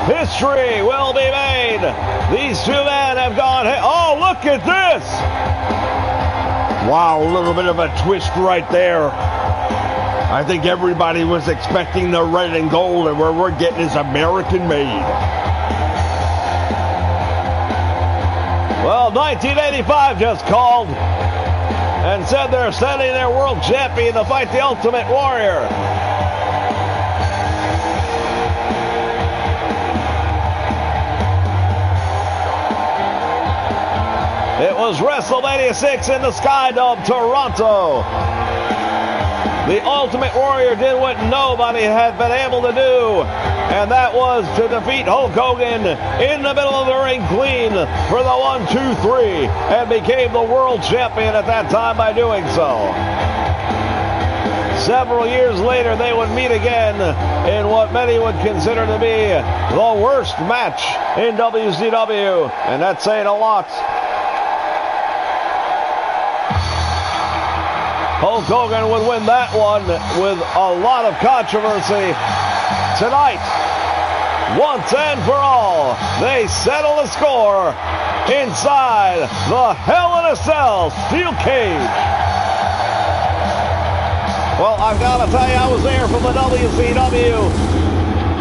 [SPEAKER 1] History will be made. These two men have gone. Oh, look at this!
[SPEAKER 2] Wow, a little bit of a twist right there. I think everybody was expecting the red and gold, and where we're getting is American made.
[SPEAKER 1] Well, 1985 just called and said they're sending their world champion to fight the Ultimate Warrior. It was WrestleMania 6 in the Skydome, Toronto. The Ultimate Warrior did what nobody had been able to do, and that was to defeat Hulk Hogan in the middle of the ring clean for the 1, 2, 3, and became the world champion at that time by doing so. Several years later, they would meet again in what many would consider to be the worst match in WCW, and that's saying a lot. Hulk Hogan would win that one with a lot of controversy. Tonight, once and for all, they settle the score inside the Hell in a Cell steel cage. Well, I've got to tell you, I was there for the WCW,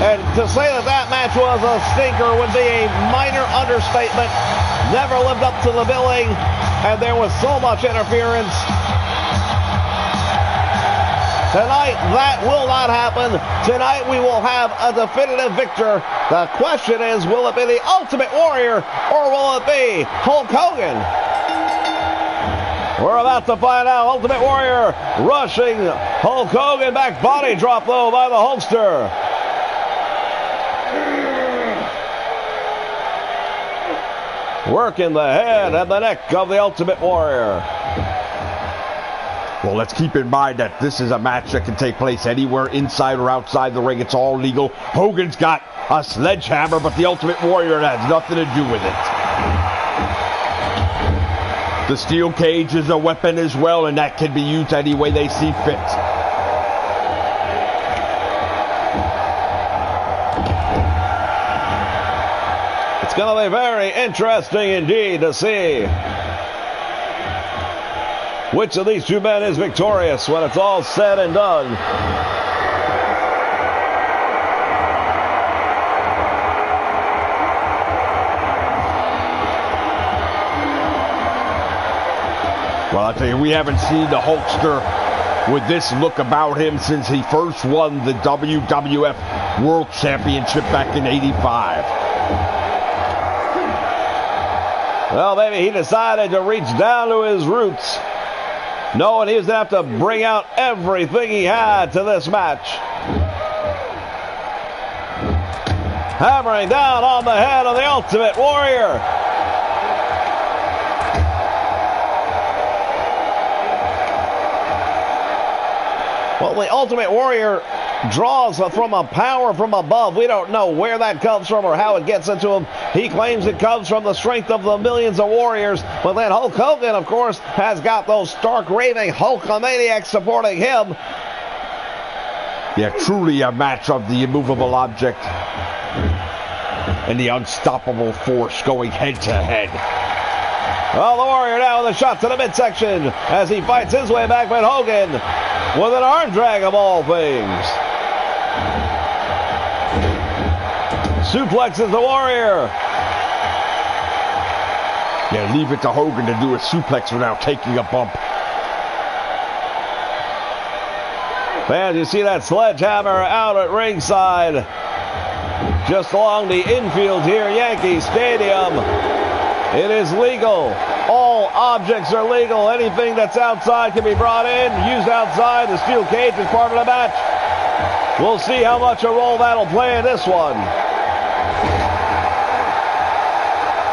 [SPEAKER 1] and to say that that match was a stinker would be a minor understatement. Never lived up to the billing, and there was so much interference. Tonight, that will not happen. Tonight, we will have a definitive victor. The question is, will it be the Ultimate Warrior, or will it be Hulk Hogan? We're about to find out. Ultimate Warrior rushing Hulk Hogan back. Body drop, though, by the Hulkster. Working the head and the neck of the Ultimate Warrior.
[SPEAKER 2] Well, let's keep in mind that this is a match that can take place anywhere inside or outside the ring. It's all legal. Hogan's got a sledgehammer, but the Ultimate Warrior has nothing to do with it. The steel cage is a weapon as well, and that can be used any way they see fit.
[SPEAKER 1] It's going to be very interesting indeed to see which of these two men is victorious when it's all said and done.
[SPEAKER 2] Well, I'll tell you, we haven't seen the Hulkster with this look about him since he first won the WWF World Championship back in '85.
[SPEAKER 1] Well, maybe he decided to reach down to his roots, knowing he was going to have to bring out everything he had to this match. Hammering down on the head of the Ultimate Warrior. Well, the Ultimate Warrior draws from a power from above. We don't know where that comes from or how it gets into him. He claims it comes from the strength of the millions of warriors. But then Hulk Hogan, of course, has got those stark raving Hulkamaniacs supporting him.
[SPEAKER 2] Yeah, truly a match of the immovable object and the unstoppable force going head to head.
[SPEAKER 1] Well, the Warrior now with a shot to the midsection as he fights his way back with Hogan with an arm drag of all things. Suplexes the Warrior.
[SPEAKER 2] Yeah, leave it to Hogan to do a suplex without taking a bump.
[SPEAKER 1] Fans, you see that sledgehammer out at ringside, just along the infield here, Yankee Stadium. It is legal. All objects are legal. Anything that's outside can be brought in, used outside. The steel cage is part of the match. We'll see how much a role that'll play in this one.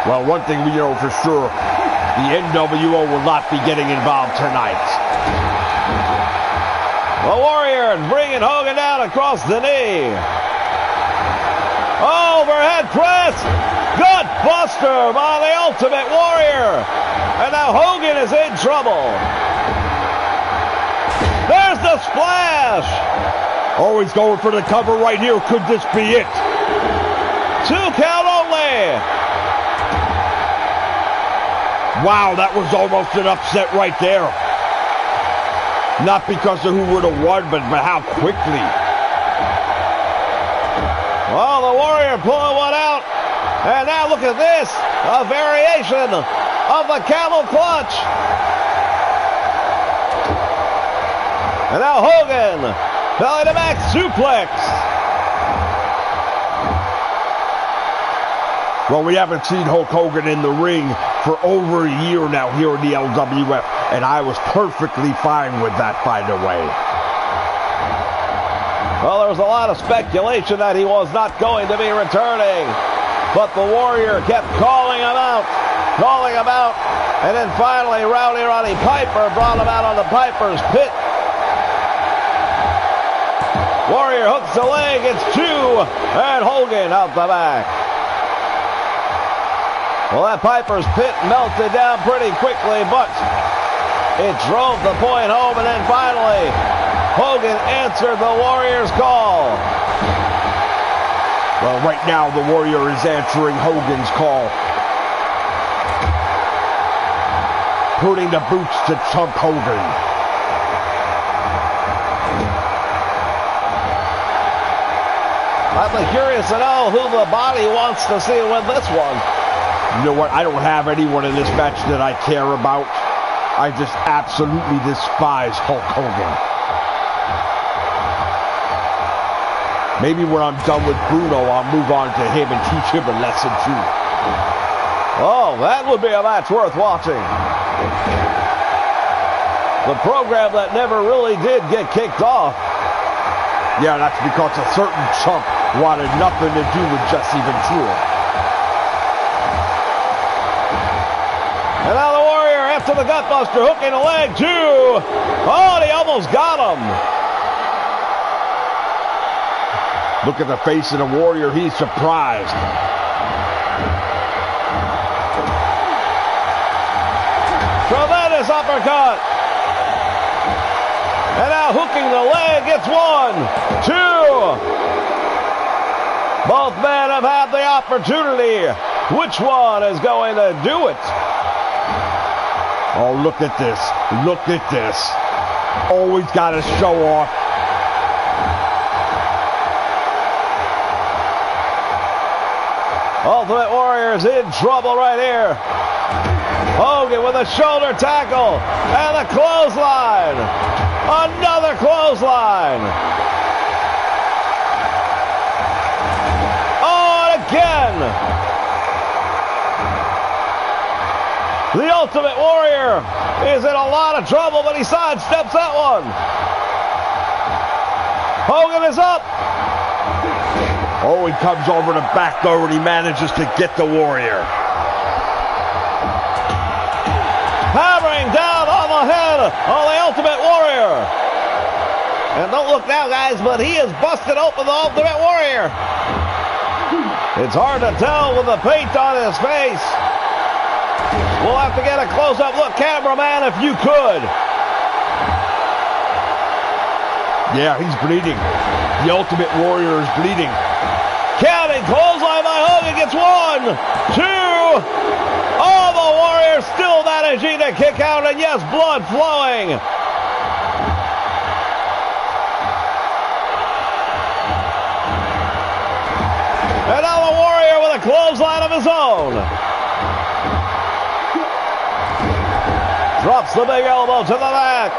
[SPEAKER 2] Well, one thing we know for sure, the NWO will not be getting involved tonight.
[SPEAKER 1] The Warrior bringing Hogan down across the knee. Overhead press. Gut buster by the Ultimate Warrior. And now Hogan is in trouble. There's the splash.
[SPEAKER 2] Always going for the cover right here. Could this be it?
[SPEAKER 1] 2 count only.
[SPEAKER 2] Wow, that was almost an upset right there. Not because of who would have won, but how quickly.
[SPEAKER 1] Well, the Warrior pulling one out. And now look at this. A variation of the camel clutch. And now Hogan. Belly to back suplex.
[SPEAKER 2] Well, we haven't seen Hulk Hogan in the ring for over a year now here in the LWF, and I was perfectly fine with that, by the way.
[SPEAKER 1] Well, there was a lot of speculation that he was not going to be returning, but the Warrior kept calling him out, and then finally Rowdy Roddy Piper brought him out on the Piper's Pit. Warrior hooks the leg, it's 2, and Hogan out the back. Well, that Piper's Pit melted down pretty quickly, but it drove the point home, and then finally, Hogan answered the Warrior's call.
[SPEAKER 2] Well, right now, the Warrior is answering Hogan's call. Putting the boots to Chunk Hogan.
[SPEAKER 1] I'd be curious to know who the body wants to see win this one.
[SPEAKER 2] You know what? I don't have anyone in this match that I care about. I just absolutely despise Hulk Hogan. Maybe when I'm done with Bruno, I'll move on to him and teach him a lesson too.
[SPEAKER 1] Oh, that would be a match worth watching. The program that never really did get kicked off.
[SPEAKER 2] Yeah, that's because a certain chump wanted nothing to do with Jesse Ventura.
[SPEAKER 1] And now the Warrior after the gutbuster, hooking a leg too. Oh, and he almost got him.
[SPEAKER 2] Look at the face of the Warrior. He's surprised.
[SPEAKER 1] Tremendous uppercut. And now hooking the leg. It's 1, 2. Both men have had the opportunity. Which one is going to do it?
[SPEAKER 2] Oh, look at this. Look at this. Always got to show off.
[SPEAKER 1] Ultimate Warrior's in trouble right here. Hogan with a shoulder tackle and a clothesline. Another clothesline. Oh, and again. The Ultimate Warrior is in a lot of trouble, but he sidesteps that one. Hogan is up.
[SPEAKER 2] Oh, he comes over the back door and he manages to get the Warrior.
[SPEAKER 1] Hammering down on the head of the Ultimate Warrior. And don't look now, guys, but he has busted open the Ultimate Warrior. It's hard to tell with the paint on his face. We'll have to get a close-up look, cameraman, if you could.
[SPEAKER 2] Yeah, he's bleeding. The Ultimate Warrior is bleeding.
[SPEAKER 1] Counting, clothesline by Hogan, gets 1, 2. Oh, the Warrior still managing to kick out, and yes, blood flowing. And now the Warrior with a clothesline of his own. Drops the big elbow to the back.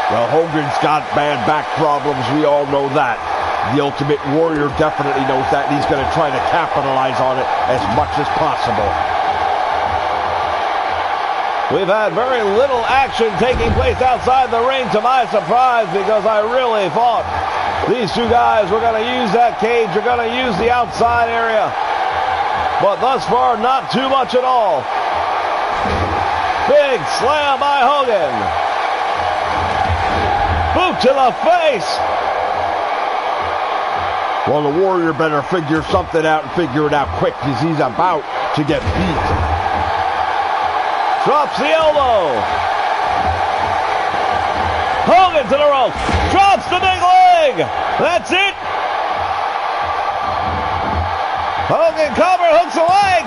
[SPEAKER 2] Well, Hogan's got bad back problems. We all know that. The Ultimate Warrior definitely knows that, and he's going to try to capitalize on it as much as possible.
[SPEAKER 1] We've had very little action taking place outside the ring, to my surprise, because I really thought these two guys were going to use that cage, are going to use the outside area. But thus far, not too much at all. Big slam by Hogan. Boot to the face.
[SPEAKER 2] Well, the Warrior better figure something out and figure it out quick, because he's about to get beat.
[SPEAKER 1] Drops the elbow. Hogan to the ropes. Drops the big leg. That's it. Hogan cover, hooks a leg.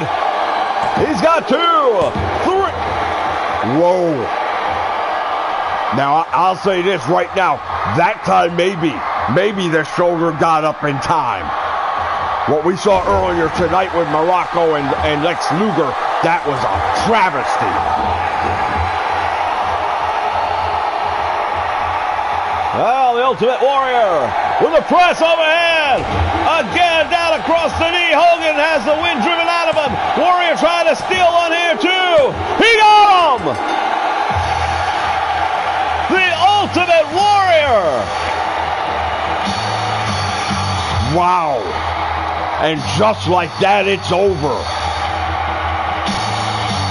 [SPEAKER 1] He's got 2, 3.
[SPEAKER 2] Whoa. Now, I'll say this right now. That time, maybe their shoulder got up in time. What we saw earlier tonight with Morocco and Lex Luger, that was a travesty.
[SPEAKER 1] Well, the Ultimate Warrior with a press overhead. Again, down across the knee. Hogan has the wind driven out of him. Warrior trying to steal one here, too. He got him! The Ultimate Warrior!
[SPEAKER 2] Wow. And just like that, it's over.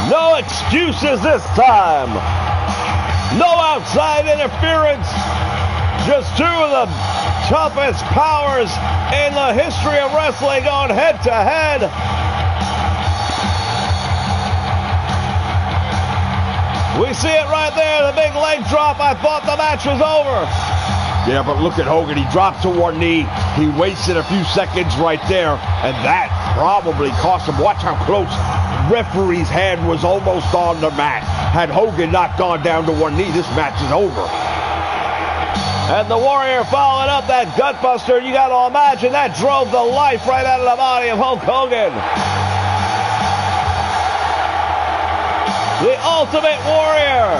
[SPEAKER 1] No excuses this time. No outside interference. Just 2 of the toughest powers in the history of wrestling going head to head. We see it right there, the big leg drop. I thought the match was over.
[SPEAKER 2] Yeah, but look at Hogan. He dropped to one knee. He wasted a few seconds right there, and that probably cost him. Watch how close referee's hand was almost on the mat. Had Hogan not gone down to one knee, this match is over.
[SPEAKER 1] And the Warrior following up that gutbuster. You got to imagine that drove the life right out of the body of Hulk Hogan. The Ultimate Warrior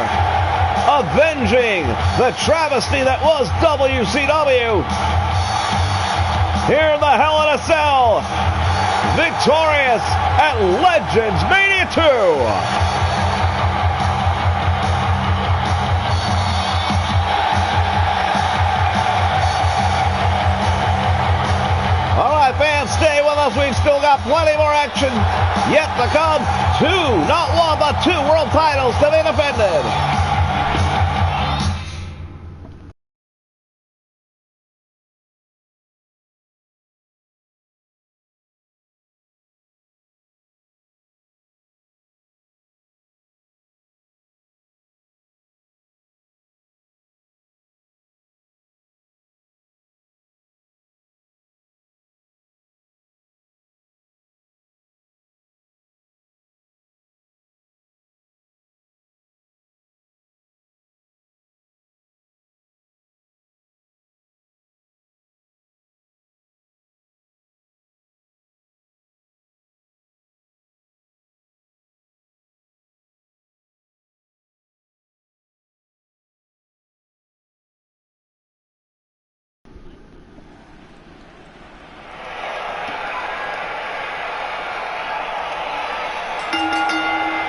[SPEAKER 1] avenging the travesty that was WCW. Here in the Hell in a Cell, victorious at LegendsMania 2. Fans, stay with us. We've still got plenty more action yet to come. 2, not 1, but 2 world titles to be defended.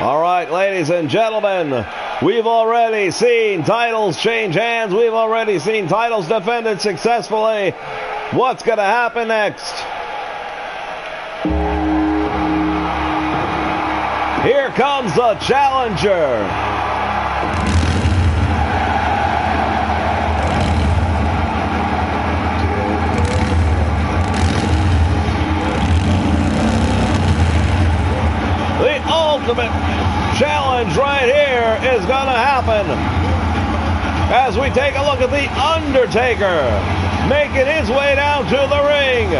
[SPEAKER 1] All right, ladies and gentlemen, we've already seen titles change hands. We've already seen titles defended successfully. What's going to happen next? Here comes the challenger. The ultimate challenge right here is going to happen as we take a look at the Undertaker making his way down to the ring.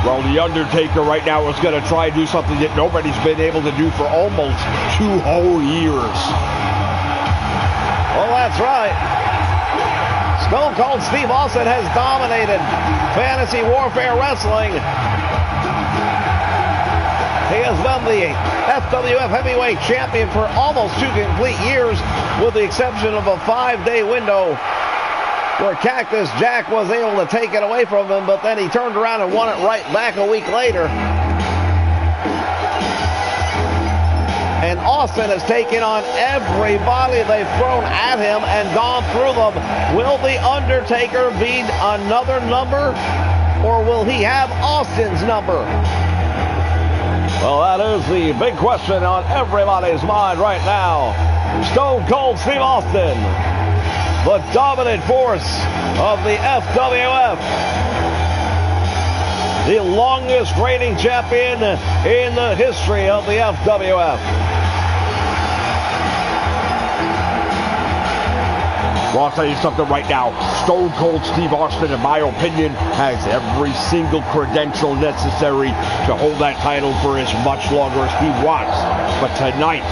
[SPEAKER 2] Well, the Undertaker right now is going to try to do something that nobody's been able to do for almost 2 whole years.
[SPEAKER 1] Well, that's right. Stone Cold Steve Austin has dominated fantasy warfare wrestling. He has been the FWF Heavyweight Champion for almost 2 complete years, with the exception of a 5-day window where Cactus Jack was able to take it away from him, but then he turned around and won it right back a week later. And Austin has taken on everybody they've thrown at him and gone through them. Will The Undertaker be another number, or will he have Austin's number? Well, that is the big question on everybody's mind right now. Stone Cold Steve Austin, the dominant force of the FWF. the longest reigning champion in the history of the FWF.
[SPEAKER 2] Well, I'll tell you something right now. Stone Cold Steve Austin, in my opinion, has every single credential necessary to hold that title for as much longer as he wants. But tonight,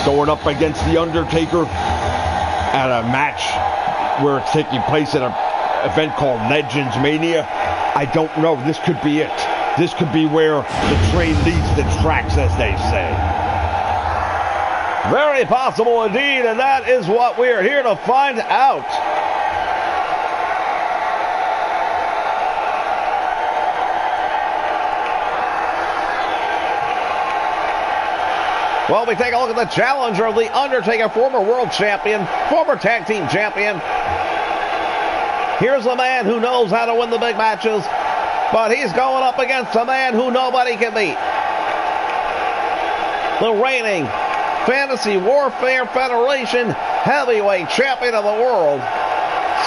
[SPEAKER 2] going up against The Undertaker at a match where it's taking place at an event called LegendsMania, I don't know. This could be it. This could be where the train leaves the tracks, as they say.
[SPEAKER 1] Very possible indeed, and that is what we are here to find out. Well, we take a look at the challenger of The Undertaker, former world champion, former tag team champion. Here's a man who knows how to win the big matches, but he's going up against a man who nobody can beat. The reigning Fantasy Warfare Federation heavyweight champion of the world,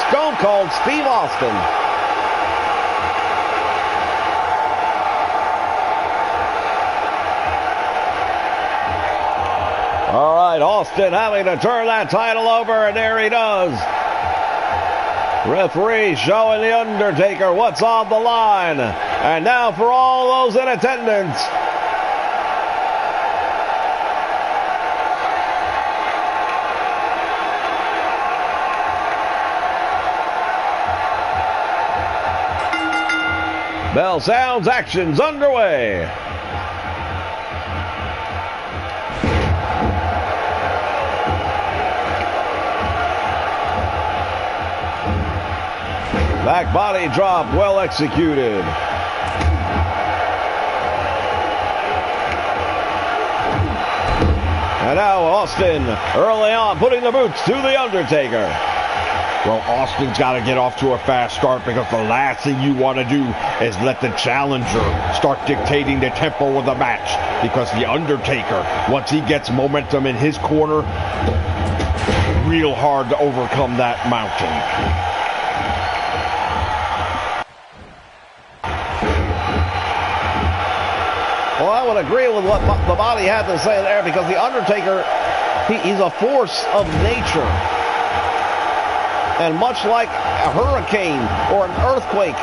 [SPEAKER 1] Stone Cold Steve Austin. All right, Austin having to turn that title over, and there he does. Referee showing The Undertaker what's on the line. And now for all those in attendance, bell sounds, action's underway. Back body drop, well executed. And now Austin, early on, putting the boots to The Undertaker.
[SPEAKER 2] Well, Austin's got to get off to a fast start, because the last thing you want to do is let the challenger start dictating the tempo of the match, because The Undertaker, once he gets momentum in his corner, real hard to overcome that mountain.
[SPEAKER 1] Well, I would agree with what the body had to say there, because The Undertaker, he's a force of nature. And much like a hurricane or an earthquake,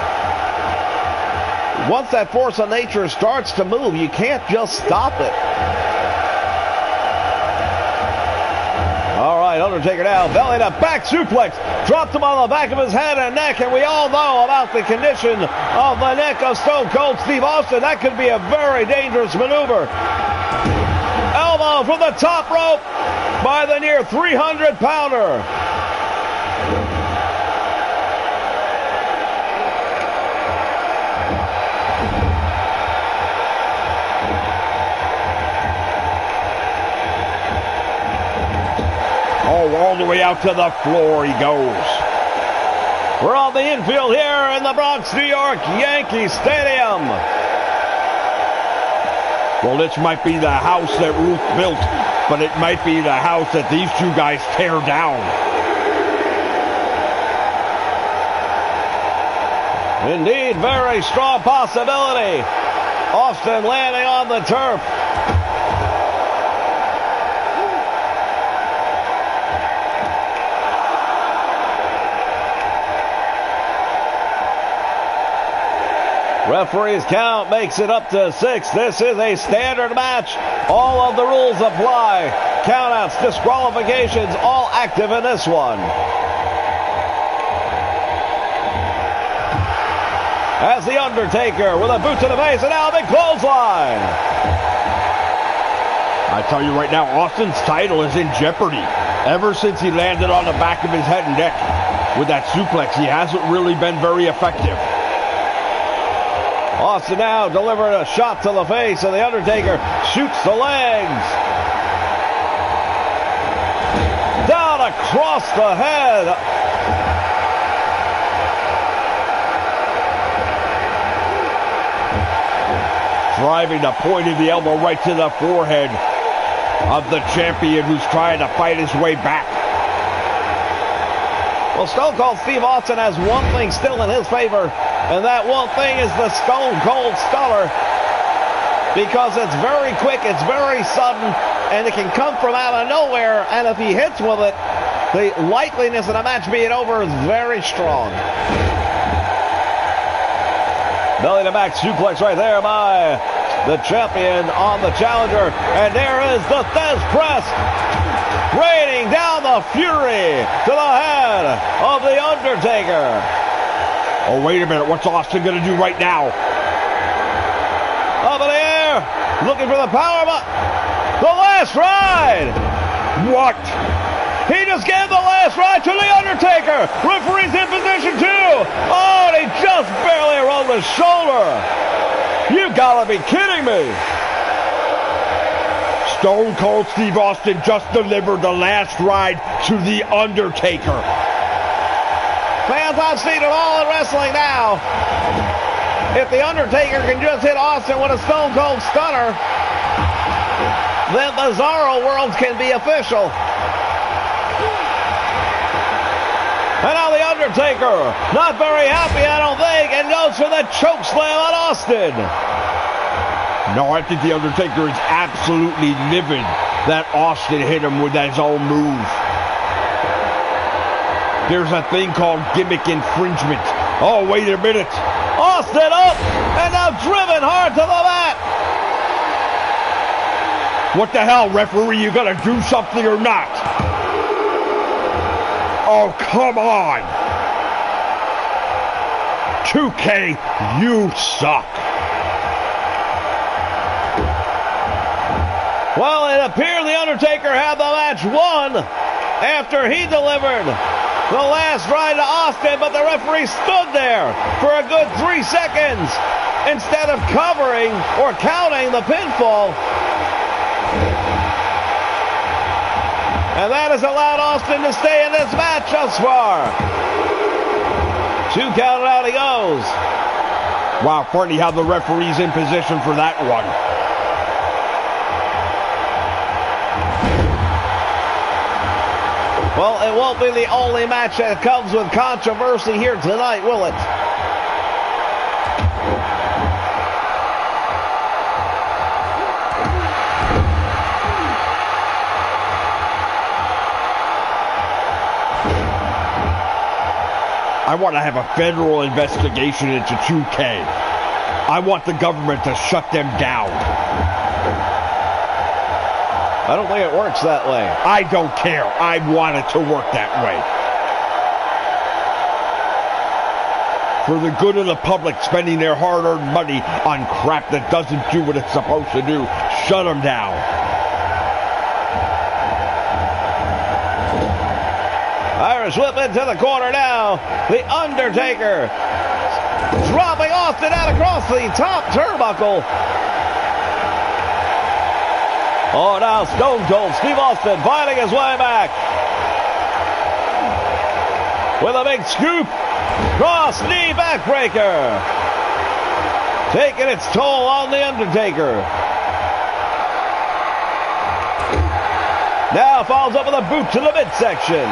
[SPEAKER 1] once that force of nature starts to move, you can't just stop it. All right, Undertaker now, belly to back suplex. Dropped him on the back of his head and neck, and we all know about the condition of the neck of Stone Cold Steve Austin. That could be a very dangerous maneuver. Elbow from the top rope by the near 300-pounder.
[SPEAKER 2] All the way out to the floor he goes.
[SPEAKER 1] We're on the infield here in the Bronx, New York, Yankee Stadium.
[SPEAKER 2] Well, this might be the house that Ruth built, but it might be the house that these two guys tear down.
[SPEAKER 1] Indeed, very strong possibility. Austin landing on the turf. Referee's count makes it up to 6. This is a standard match. All of the rules apply. Countouts, disqualifications, all active in this one. As The Undertaker with a boot to the face, and now a big clothesline.
[SPEAKER 2] I tell you right now, Austin's title is in jeopardy. Ever since he landed on the back of his head and neck with that suplex, he hasn't really been very effective.
[SPEAKER 1] Austin now delivering a shot to the face, and The Undertaker shoots the legs. Down across the head.
[SPEAKER 2] Driving the point of the elbow right to the forehead of the champion who's trying to fight his way back.
[SPEAKER 1] Well, Stone Cold Steve Austin has one thing still in his favor, and that one thing is the Stone Cold Stunner, because it's very quick, it's very sudden, and it can come from out of nowhere, and if he hits with it, the likeliness of the match being over is very strong. Belly to back suplex right there by the champion on the challenger, and there is the Thesz press, raining down the fury to the head of the Undertaker.
[SPEAKER 2] Oh, wait a minute. What's Austin going to do right now?
[SPEAKER 1] Up in the air, looking for the power button. The last ride.
[SPEAKER 2] What?
[SPEAKER 1] He just gave the last ride to the Undertaker. Referee's in position too. Oh, and he just barely rolled his shoulder. You gotta be kidding me.
[SPEAKER 2] Stone Cold Steve Austin just delivered the last ride to the Undertaker.
[SPEAKER 1] Fans, I've seen it all in wrestling now. If the Undertaker can just hit Austin with a Stone Cold Stunner, then the Bizarro Worlds can be official. And now the Undertaker, not very happy, I don't think, and goes for the choke slam on Austin.
[SPEAKER 2] No, I think the Undertaker is absolutely livid that Austin hit him with his own move. There's a thing called gimmick infringement. Oh, wait a minute.
[SPEAKER 1] Austin up, and now driven hard to the mat.
[SPEAKER 2] What the hell, referee? You gonna do something or not? Oh, come on. 2K, you suck.
[SPEAKER 1] Well, it appeared the Undertaker had the match won after he delivered the last ride to Austin, but the referee stood there for a good 3 seconds instead of covering or counting the pinfall. And that has allowed Austin to stay in this match thus far. 2 counted out he goes.
[SPEAKER 2] Wow, funny how the referee's in position for that one.
[SPEAKER 1] Well, it won't be the only match that comes with controversy here tonight, will it?
[SPEAKER 2] I want to have a federal investigation into 2K. I want the government to shut them down.
[SPEAKER 1] I don't think it works that way.
[SPEAKER 2] I don't care. I want it to work that way. For the good of the public spending their hard-earned money on crap that doesn't do what it's supposed to do, shut them down.
[SPEAKER 1] Irish whip into the corner now. The Undertaker dropping Austin out across the top turnbuckle. Oh, now Stone Cold Steve Austin fighting his way back with a big scoop. Cross knee backbreaker. Taking its toll on the Undertaker. Now follows up with a boot to the midsection.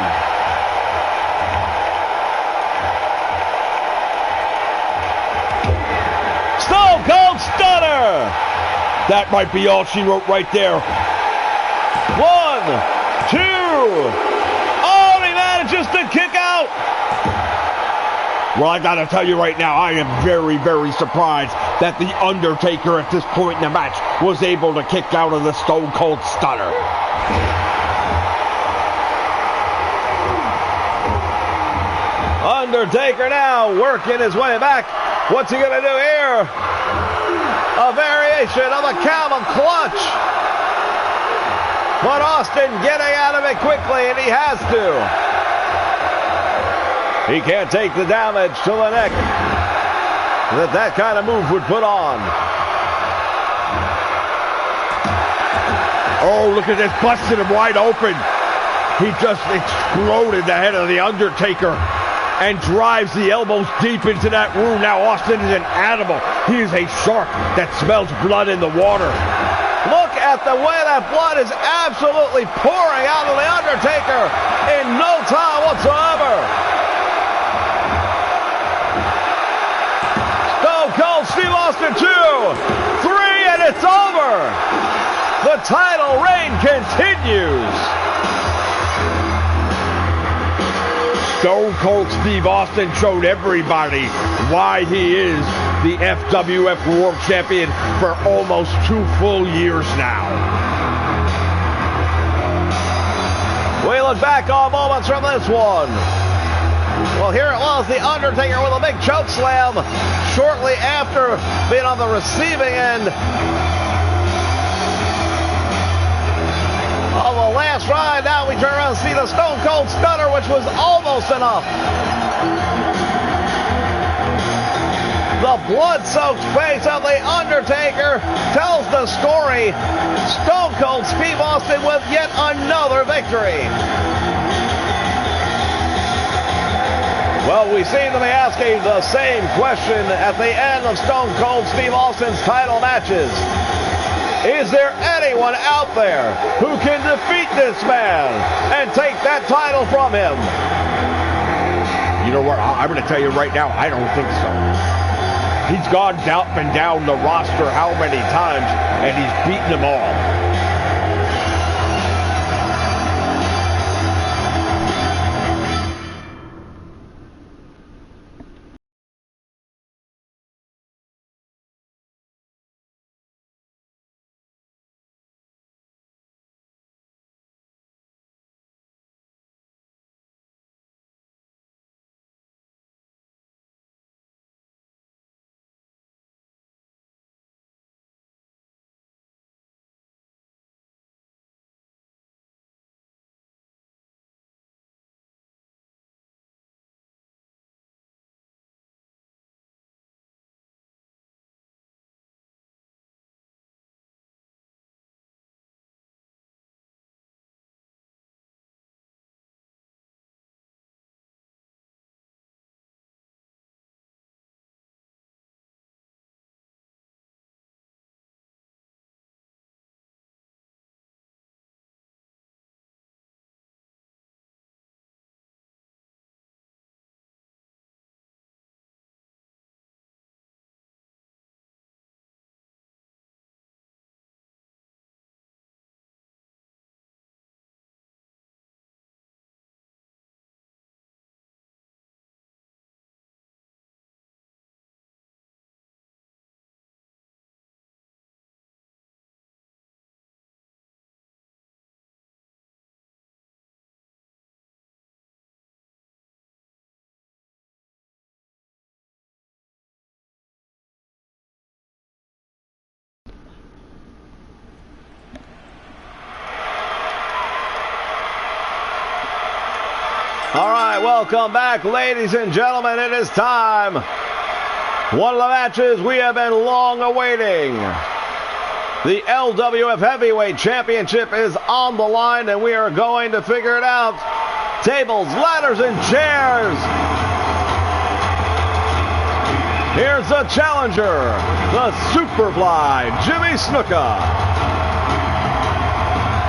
[SPEAKER 1] Stone Cold Stunner.
[SPEAKER 2] That might be all she wrote right there.
[SPEAKER 1] 1, 2. Oh, he manages to kick out.
[SPEAKER 2] Well, I gotta tell you right now, I am very, very surprised that the Undertaker at this point in the match was able to kick out of the Stone Cold Stunner.
[SPEAKER 1] Undertaker now working his way back. What's he gonna do here? A variation of a camel clutch. But Austin getting out of it quickly, and he has to. He can't take the damage to the neck that kind of move would put on.
[SPEAKER 2] Oh, look at this, busted him wide open. He just exploded the head of the Undertaker and drives the elbows deep into that room. Now Austin is an animal. He is a shark that smells blood in the water.
[SPEAKER 1] Look at the way that blood is absolutely pouring out of the Undertaker in no time whatsoever. three, and it's over. The title reign continues.
[SPEAKER 2] Stone Cold Steve Austin showed everybody why he is the FWF World Champion for almost 2 full years now.
[SPEAKER 1] We look back on moments from this one. Well, here it was, the Undertaker with a big choke slam shortly after being on the receiving end of the last ride. Now we turn around and see the Stone Cold Stunner, which was almost enough. The blood-soaked face of the Undertaker tells the story. Stone Cold Steve Austin with yet another victory. Well, we seem to be asking the same question at the end of Stone Cold Steve Austin's title matches. Is there anyone out there who can defeat this man and take that title from him?
[SPEAKER 2] You know what? I'm going to tell you right now, I don't think so. He's gone up and down the roster how many times, and he's beaten them all.
[SPEAKER 1] All right, welcome back, ladies and gentlemen. It is time. One of the matches we have been long awaiting. The LWF Heavyweight Championship is on the line, and we are going to figure it out. Tables, ladders, and chairs. Here's the challenger, the Superfly, Jimmy Snuka.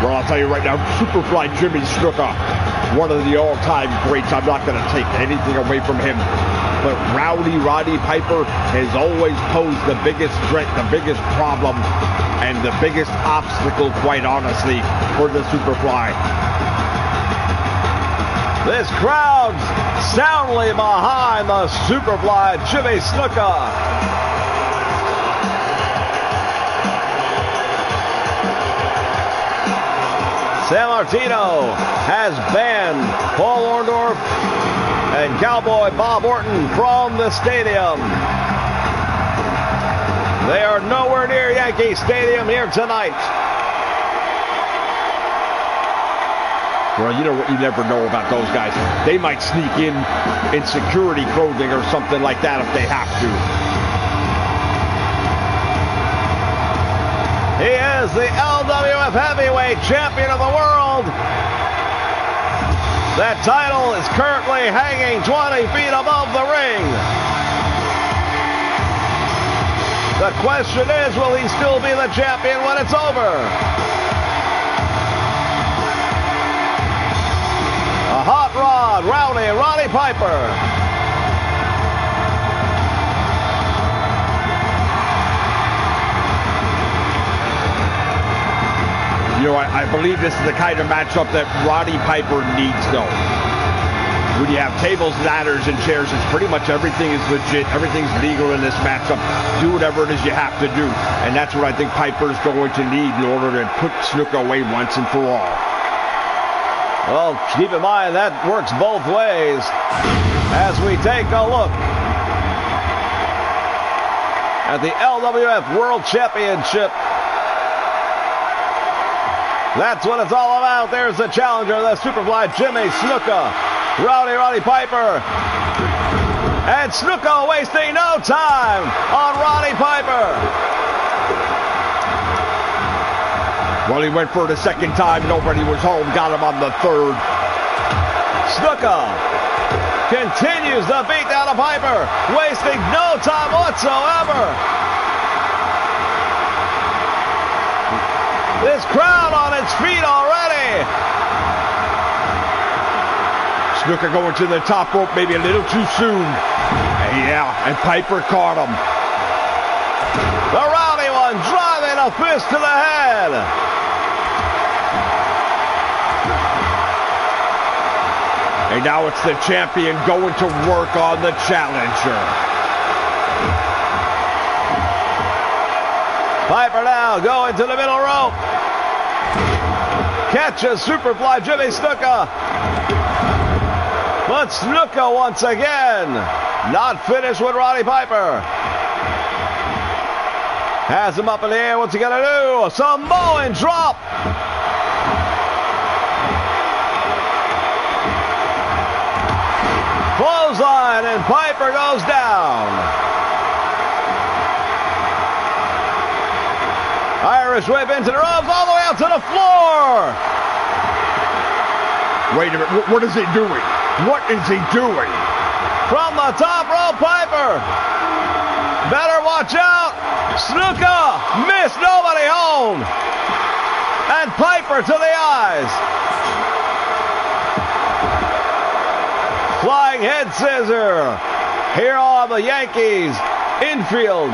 [SPEAKER 2] Well, I'll tell you right now, Superfly Jimmy Snuka, one of the all-time greats. I'm not going to take anything away from him. But Rowdy Roddy Piper has always posed the biggest threat, the biggest problem, and the biggest obstacle, quite honestly, for the Superfly.
[SPEAKER 1] This crowd soundly behind the Superfly, Jimmy Snuka. San Martino has banned Paul Orndorff and Cowboy Bob Orton from the stadium. They are nowhere near Yankee Stadium here tonight.
[SPEAKER 2] Well, you know what? You never know about those guys. They might sneak in security clothing or something like that if they have to.
[SPEAKER 1] He is the LWF Heavyweight Champion of the world. That title is currently hanging 20 feet above the ring. The question is, will he still be the champion when it's over? A hot rod, Rowdy Roddy Piper.
[SPEAKER 2] You know, I believe this is the kind of matchup that Roddy Piper needs, though. When you have tables, ladders, and chairs, it's pretty much everything is legit. Everything's legal in this matchup. Do whatever it is you have to do. And that's what I think Piper's going to need in order to put Snuka away once and for all.
[SPEAKER 1] Well, keep in mind, that works both ways as we take a look at the LWF World Championship. That's what it's all about. There's the challenger, the Superfly Jimmy Snuka, Roddy Piper. And Snuka wasting no time on Roddy Piper.
[SPEAKER 2] Well, he went for the second time. Nobody was home. Got him on the third.
[SPEAKER 1] Snuka continues the beat down of Piper, wasting no time whatsoever. This crowd on its feet already.
[SPEAKER 2] Snuka going to the top rope maybe a little too soon. Yeah, and Piper caught him.
[SPEAKER 1] The Rowdy one driving a fist to the head.
[SPEAKER 2] And now it's the champion going to work on the challenger.
[SPEAKER 1] Piper now going to the middle rope. Catches Superfly Jimmy Snuka. But Snuka once again not finished with Roddy Piper. Has him up in the air. What's he going to do? A Samoan drop. Clothesline, and Piper goes down. Irish whip into the ropes, all the way out to the floor.
[SPEAKER 2] Wait a minute, what is he doing? What is he doing?
[SPEAKER 1] From the top rope, Piper. Better watch out. Snuka missed, nobody home. And Piper to the eyes. Flying head scissor. Here are the Yankees infield.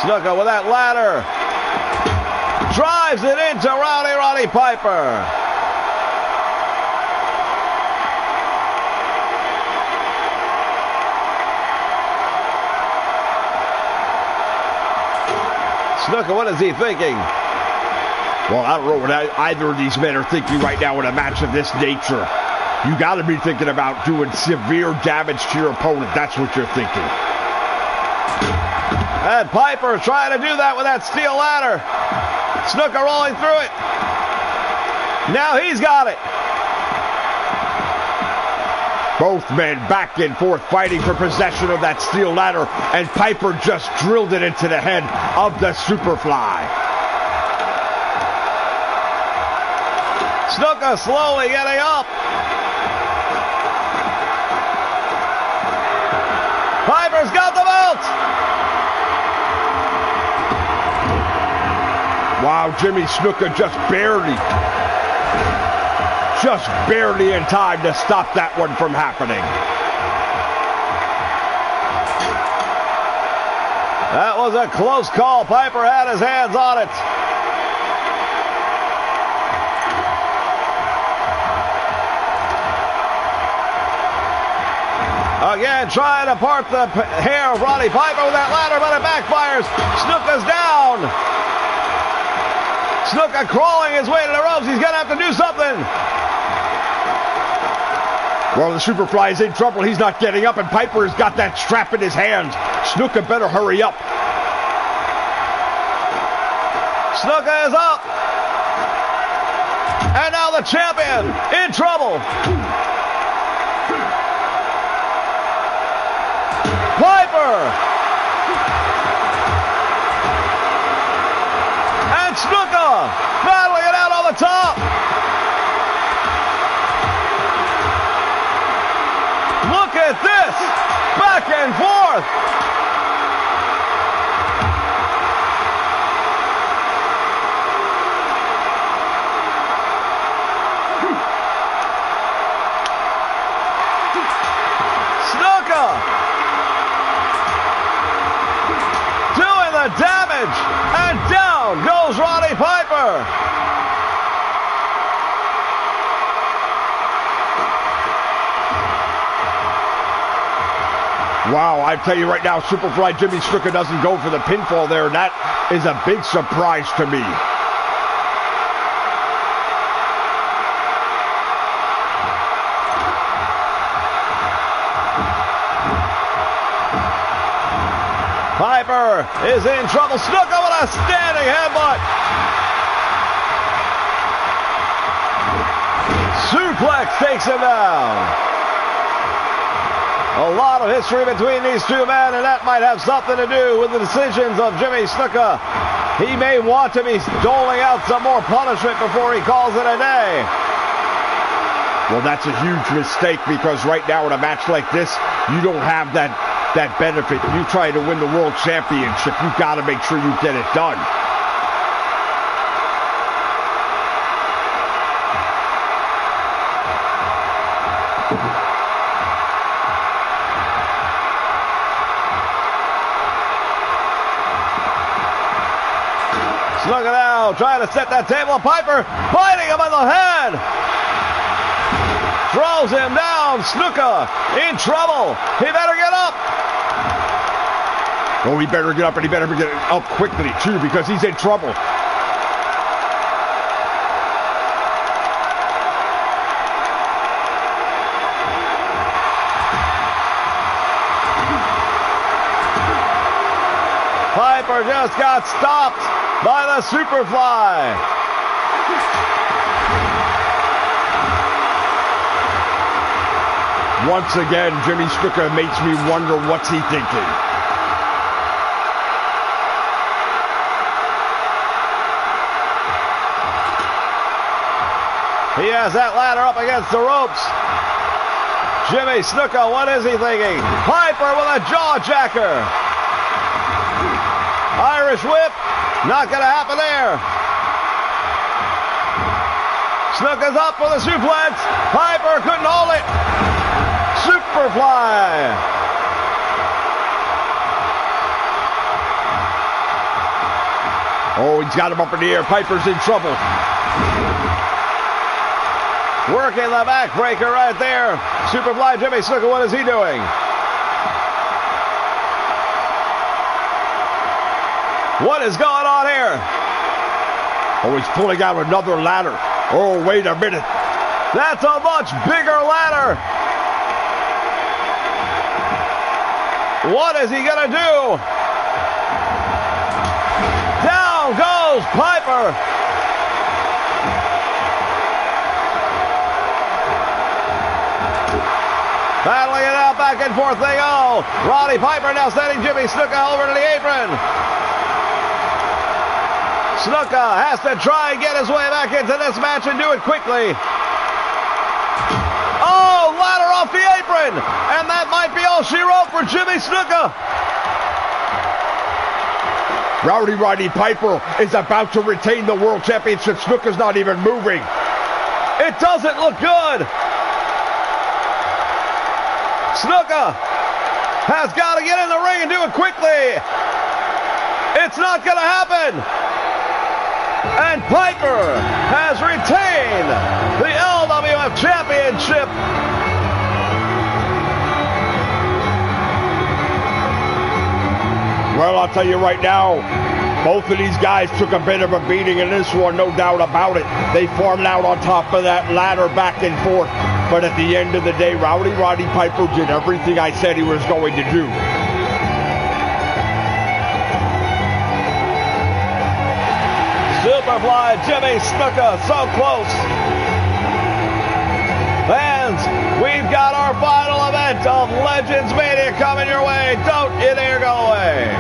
[SPEAKER 1] Snuka with that ladder. Drives it into Roddy Piper. Snuka, what is he thinking?
[SPEAKER 2] Well, I don't know what either of these men are thinking right now in a match of this nature. You got to be thinking about doing severe damage to your opponent. That's what you're thinking.
[SPEAKER 1] And Piper trying to do that with that steel ladder. Snuka rolling through it. Now he's got it.
[SPEAKER 2] Both men back and forth fighting for possession of that steel ladder, and Piper just drilled it into the head of the Superfly.
[SPEAKER 1] Snuka slowly getting up. Piper's got the belt.
[SPEAKER 2] Wow, Jimmy Snuka just barely in time to stop that one from happening.
[SPEAKER 1] That was a close call. Piper had his hands on it. Again, trying to part the hair of Roddy Piper with that ladder, but it backfires. Snuka's down. Snuka crawling his way to the ropes. He's going to have to do something.
[SPEAKER 2] Well, the Superfly is in trouble. He's not getting up, and Piper has got that strap in his hand. Snuka better hurry up.
[SPEAKER 1] Snuka is up. And now the champion in trouble. Piper. And Snuka battling it out on the top. Look at this. Back and forth. Snuka doing the dash.
[SPEAKER 2] Wow, I tell you right now, Superfly Jimmy Snuka doesn't go for the pinfall there. That is a big surprise to me.
[SPEAKER 1] Piper is in trouble. Snuka with a standing headbutt. Suplex takes him down. A lot of history between these two men, and that might have something to do with the decisions of Jimmy Snuka. He may want to be doling out some more punishment before he calls it a day.
[SPEAKER 2] Well, that's a huge mistake, because right now in a match like this, you don't have that benefit. You try to win the world championship, you've got to make sure you get it done.
[SPEAKER 1] Snuka now trying to set that table. Piper biting him on the head. Throws him down. Snuka in trouble. He better get up.
[SPEAKER 2] Oh, he better get up, and he better get up quickly, too, because he's in trouble.
[SPEAKER 1] Piper just got stopped by the Superfly.
[SPEAKER 2] Once again, Jimmy Snuka makes me wonder what's he thinking.
[SPEAKER 1] He has that ladder up against the ropes. Jimmy Snuka, what is he thinking? Piper with a jaw jacker. Irish whip, not going to happen there. Snuka's up for the suplex. Piper couldn't hold it. Superfly.
[SPEAKER 2] Oh, he's got him up in the air. Piper's in trouble.
[SPEAKER 1] Working the backbreaker right there. Superfly Jimmy Snuka, what is he doing? What is going on here?
[SPEAKER 2] Oh, he's pulling out another ladder. Oh, wait a minute.
[SPEAKER 1] That's a much bigger ladder. What is he going to do? Down goes Piper. Battling it out, back and forth they go. Roddy Piper now sending Jimmy Snuka over to the apron. Snuka has to try and get his way back into this match and do it quickly. Oh, ladder off the apron. And that might be all she wrote for Jimmy Snuka.
[SPEAKER 2] Rowdy Roddy Piper is about to retain the world championship. Snuka's not even moving.
[SPEAKER 1] It doesn't look good. Snuka has got to get in the ring and do it quickly. It's not going to happen. And Piper has retained the LWF Championship.
[SPEAKER 2] Well, I'll tell you right now, both of these guys took a bit of a beating in this one, no doubt about it. They formed out on top of that ladder back and forth. But at the end of the day, Rowdy Roddy Piper did everything I said he was going to do.
[SPEAKER 1] Superfly Jimmy Snuka, so close. Fans, we've got our final event of LegendsMania coming your way. Don't you dare go away.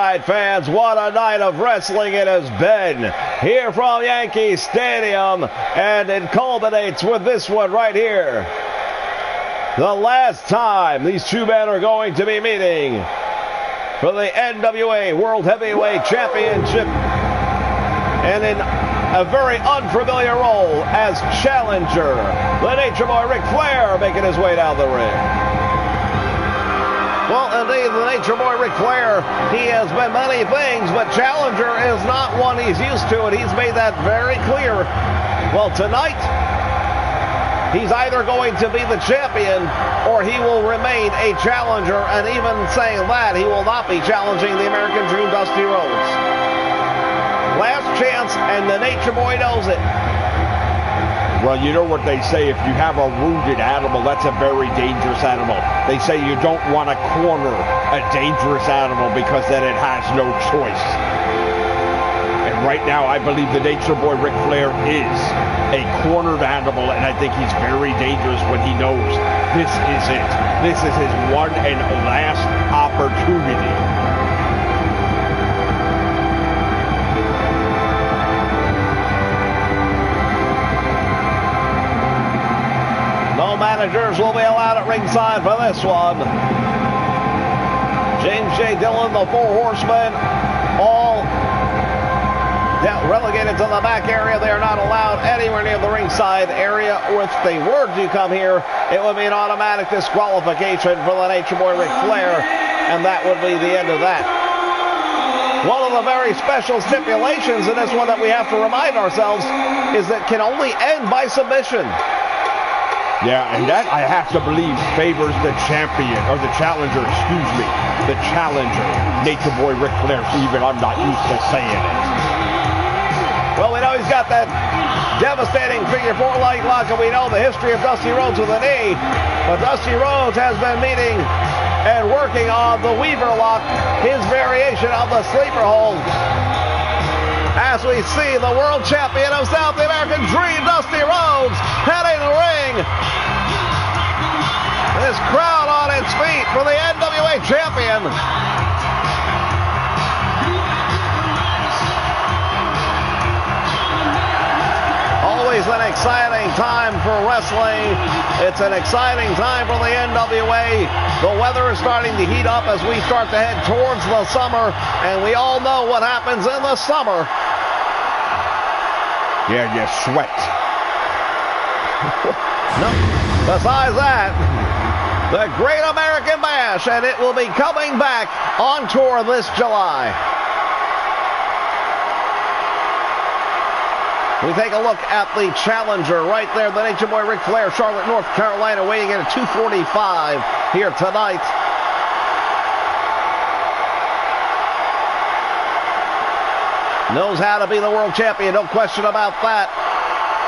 [SPEAKER 1] right, fans, what a night of wrestling it has been here from Yankee Stadium, and it culminates with this one right here. The last time these two men are going to be meeting for the NWA World Heavyweight Championship, and in a very unfamiliar role as challenger, the Nature Boy Ric Flair making his way down the ring. Well, indeed, the Nature Boy Ric Flair, he has been many things, but challenger is not one he's used to, and he's made that very clear. Well, tonight, he's either going to be the champion or he will remain a challenger, and even saying that, he will not be challenging the American Dream, Dusty Rhodes. Last chance, and the Nature Boy knows it.
[SPEAKER 2] Well, you know what they say, if you have a wounded animal, that's a very dangerous animal. They say you don't want to corner a dangerous animal because then it has no choice. And right now, I believe the Nature Boy Ric Flair is a cornered animal, and I think he's very dangerous when he knows this is it. This is his one and last opportunity.
[SPEAKER 1] No managers will be allowed at ringside for this one. James J. Dillon, the Four Horsemen, all relegated to the back area. They are not allowed anywhere near the ringside area. Or if they were to come here, it would be an automatic disqualification for the Nature Boy Ric Flair, and that would be the end of that. One of the very special stipulations in this one that we have to remind ourselves is that it can only end by submission.
[SPEAKER 2] Yeah, and that, I have to believe, favors the champion, or the challenger, excuse me, the challenger, Nature Boy Ric Flair, even I'm not used to saying it.
[SPEAKER 1] Well, we know he's got that devastating figure four leg lock, and we know the history of Dusty Rhodes with a knee, but Dusty Rhodes has been meeting and working on the Weaver lock, his variation of the sleeper hold. As we see the world champion of South American Dream, Dusty Rhodes, heading the ring. This crowd on its feet for the NWA champion. Always an exciting time for wrestling. It's an exciting time for the NWA. The weather is starting to heat up as we start to head towards the summer, and we all know what happens in the summer.
[SPEAKER 2] Yeah, you sweat.
[SPEAKER 1] No. Besides that, the Great American Bash, and it will be coming back on tour this July. We take a look at the challenger right there, the Nature Boy Ric Flair, Charlotte, North Carolina, weighing in at 245 here tonight. Knows how to be the world champion, no question about that.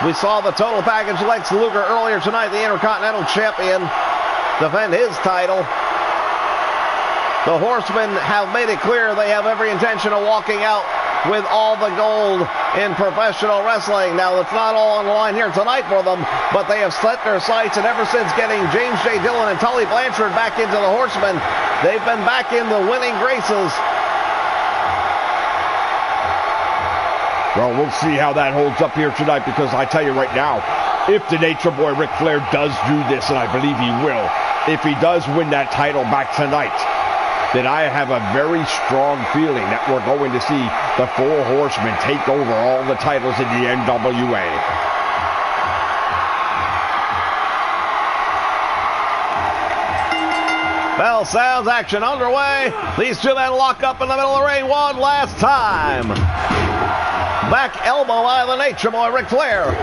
[SPEAKER 1] We saw the total package Lex Luger earlier tonight, the Intercontinental Champion, defend his title. The Horsemen have made it clear they have every intention of walking out with all the gold in professional wrestling. Now, it's not all on the line here tonight for them, but they have set their sights, and ever since getting James J. Dillon and Tully Blanchard back into the Horsemen, they've been back in the winning graces.
[SPEAKER 2] Well, we'll see how that holds up here tonight, because I tell you right now, if the Nature Boy Ric Flair does do this, and I believe he will, if he does win that title back tonight, then I have a very strong feeling that we're going to see the Four Horsemen take over all the titles in the NWA.
[SPEAKER 1] Bell sounds, action underway. These two men lock up in the middle of the ring one last time. Back elbow by the Nature Boy Ric Flair.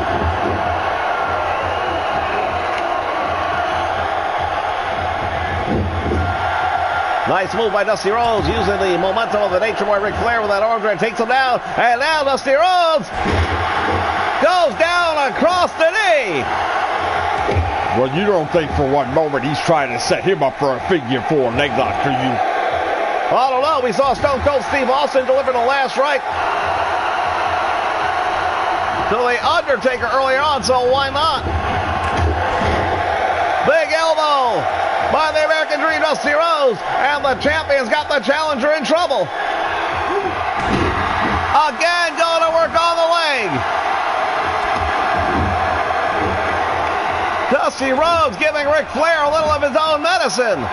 [SPEAKER 1] Nice move by Dusty Rhodes, using the momentum of the Nature Boy Ric Flair with that arm drag, takes him down, and now Dusty Rhodes goes down across the knee.
[SPEAKER 2] Well, you don't think for one moment he's trying to set him up for a figure four leg lock for you?
[SPEAKER 1] I don't know. We saw Stone Cold Steve Austin deliver the last right to the Undertaker earlier on, so why not? Big elbow by the American Dream, Dusty Rhodes, and the champion's got the challenger in trouble. Again, going to work on the leg. Dusty Rhodes giving Ric Flair a little of his own medicine.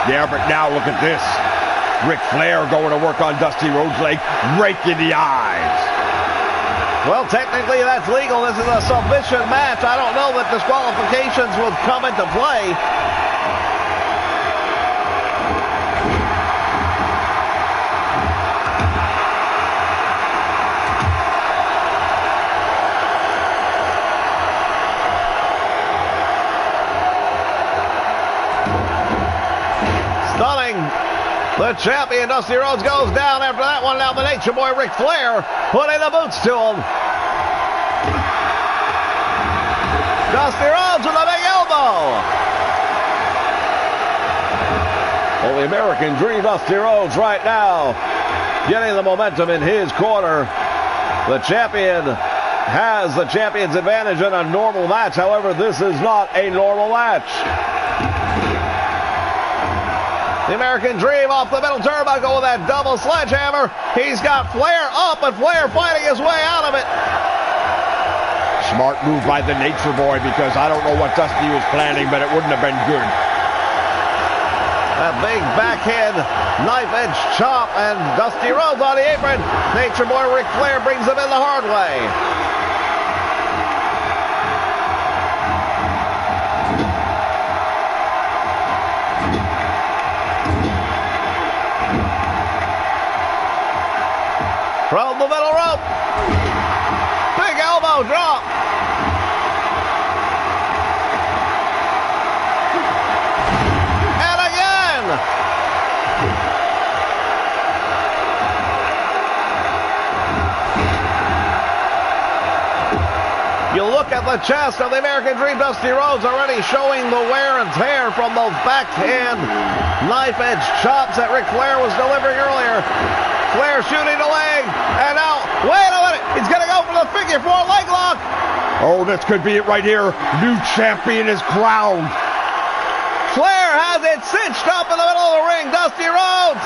[SPEAKER 2] Yeah, but now look at this. Ric Flair going to work on Dusty Rhodes' leg, raking the eyes.
[SPEAKER 1] Well, technically that's legal. This is a submission match. I don't know that disqualifications would come into play. Stunning. The champion, Dusty Rhodes, goes down after that one. Now the Nature Boy, Ric Flair, putting the boots to him. Dusty Rhodes with a big elbow. Well, the American Dream, Dusty Rhodes, right now, getting the momentum in his corner. The champion has the champion's advantage in a normal match. However, this is not a normal match. The American Dream off the middle turnbuckle with that double sledgehammer. He's got Flair up, and Flair fighting his way out of it.
[SPEAKER 2] Smart move by the Nature Boy, because I don't know what Dusty was planning, but it wouldn't have been good.
[SPEAKER 1] That big backhand knife edge chop, and Dusty Rhodes on the apron. Nature Boy Ric Flair brings him in the hard way. From the middle rope. Big elbow drop. And again. You look at the chest of the American Dream, Dusty Rhodes, already showing the wear and tear from those backhand knife edge chops that Ric Flair was delivering earlier. Flair shooting the leg, and now, wait a minute, he's going to go for the figure four leg lock.
[SPEAKER 2] Oh, this could be it right here. New champion is crowned.
[SPEAKER 1] Flair has it cinched up in the middle of the ring. Dusty Rhodes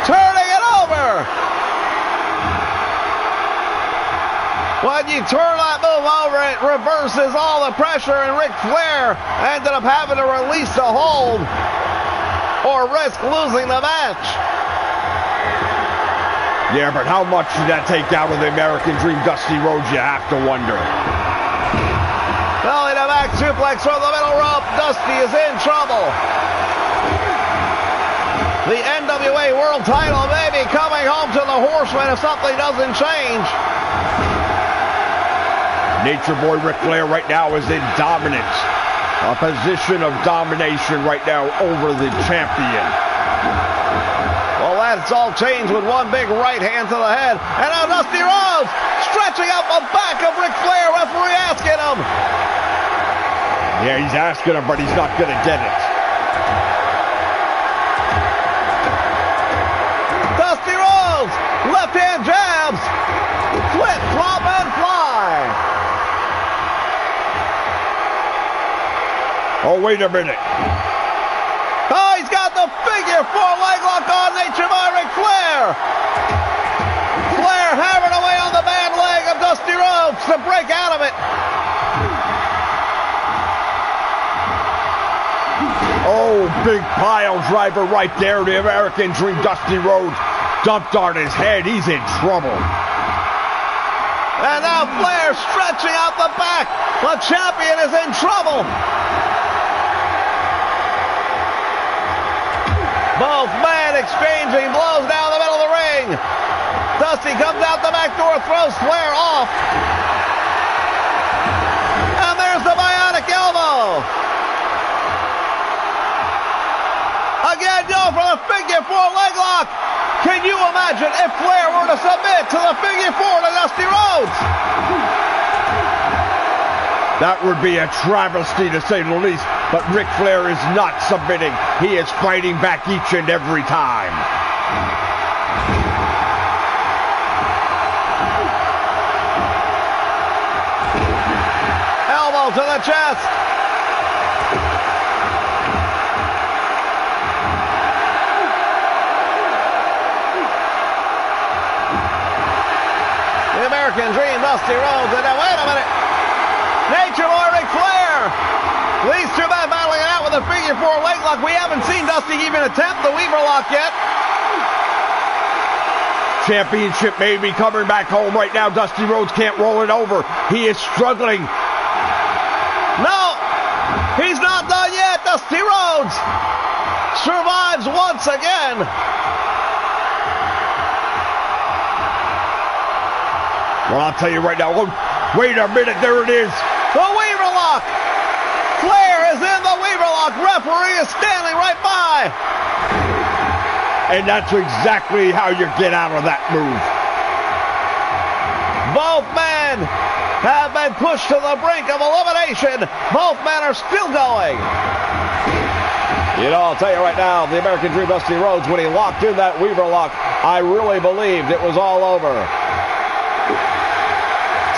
[SPEAKER 1] turning it over. When you turn that move over, it reverses all the pressure, and Ric Flair ended up having to release the hold or risk losing the match.
[SPEAKER 2] Yeah, but how much did that take out of the American Dream, Dusty Rhodes, you have to wonder.
[SPEAKER 1] Belly to back suplex from the middle rope. Dusty is in trouble. The NWA World title may be coming home to the Horsemen if something doesn't change.
[SPEAKER 2] Nature Boy Ric Flair right now is in dominance. A position of domination right now over the champion.
[SPEAKER 1] Well, that's all changed with one big right hand to the head. And now Dusty Rhodes stretching out the back of Ric Flair. Referee asking him.
[SPEAKER 2] Yeah, he's asking him, but he's not going to get it.
[SPEAKER 1] Dusty Rhodes, left hand jabs. Flip, flop, and fly.
[SPEAKER 2] Oh, wait a minute.
[SPEAKER 1] Oh, he's got the figure four leg lock on Nature Boy Ric Flair. Flair hammering away on the bad leg of Dusty Rhodes to break out of it.
[SPEAKER 2] Oh, big pile driver right there. The American Dream, Dusty Rhodes, dumped on his head. He's in trouble.
[SPEAKER 1] And now Flair stretching out the back. The champion is in trouble. Both men exchanging blows down the middle of the ring. Dusty comes out the back door, throws Flair off. And there's the bionic elbow. Again, going for the figure four leg lock. Can you imagine if Flair were to submit to the figure four to Dusty Rhodes?
[SPEAKER 2] That would be a travesty, to say the least. But Ric Flair is not submitting. He is fighting back each and every time.
[SPEAKER 1] the chest. The American Dream, Dusty Rhodes, and now wait a minute. Nature Boy Ric Flair. These two men battling it out with a figure four leg lock. We haven't seen Dusty even attempt the Weaver lock yet.
[SPEAKER 2] Championship may be coming back home right now. Dusty Rhodes can't roll it over. He is struggling.
[SPEAKER 1] No, he's not done yet. Dusty Rhodes survives once again.
[SPEAKER 2] Well, I'll tell you right now. Oh, wait a minute. There it is.
[SPEAKER 1] The Weaver lock. Flair is in the Weaver lock. Referee is standing right by.
[SPEAKER 2] And that's exactly how you get out of that move.
[SPEAKER 1] Both men have been pushed to the brink of elimination. Both men are still going. You know, I'll tell you right now, the American Dream Dusty Rhodes, when he locked in that Weaver lock, I really believed it was all over.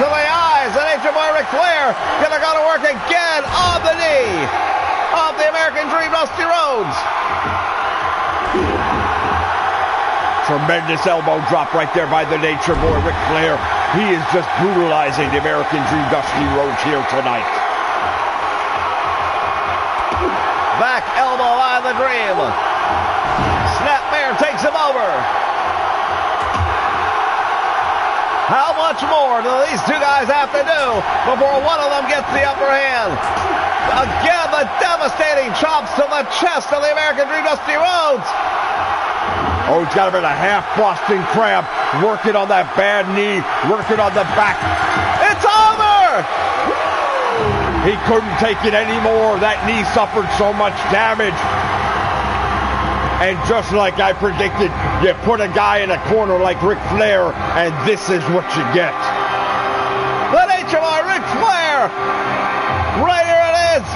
[SPEAKER 1] To the eyes of Nature Boy Ric Flair, gonna go to work again on the knee of the American Dream Dusty Rhodes.
[SPEAKER 2] Tremendous elbow drop right there by the Nature Boy Ric Flair. He is just brutalizing the American Dream Dusty Rhodes here tonight.
[SPEAKER 1] Back elbow by the Dream. Snapmare takes him over. How much more do these two guys have to do before one of them gets the upper hand? Again, the devastating chops to the chest of the American Dream Dusty Rhodes.
[SPEAKER 2] Oh, he's got him in a half Boston Crab, working on that bad knee, working on the back.
[SPEAKER 1] It's over!
[SPEAKER 2] He couldn't take it anymore. That knee suffered so much damage. And just like I predicted, you put a guy in a corner like Ric Flair, and this is what you get.
[SPEAKER 1] The Nature Boy Ric Flair. Right here it is.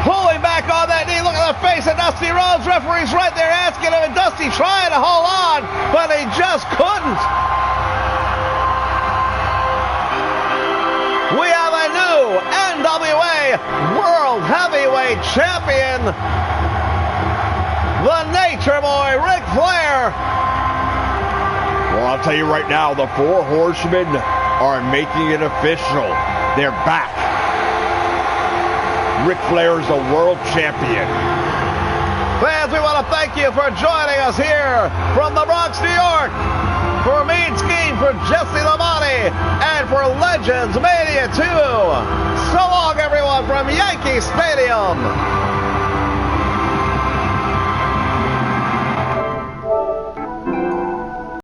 [SPEAKER 1] Pulling back on that knee. Look at the face of Dusty Rhodes. Referee's right there asking him, and Dusty trying to hold on, but he just couldn't. We have a new NWA World Heavyweight Champion, the Nature Boy Ric Flair.
[SPEAKER 2] Well, I'll tell you right now, the Four Horsemen are making it official. They're back. Ric Flair is a world champion.
[SPEAKER 1] Fans, we want to thank you for joining us here from the Bronx, New York. For Mean Scheme, for Jesse Lamani, and for LegendsMania 2. So long, everyone, from Yankee Stadium.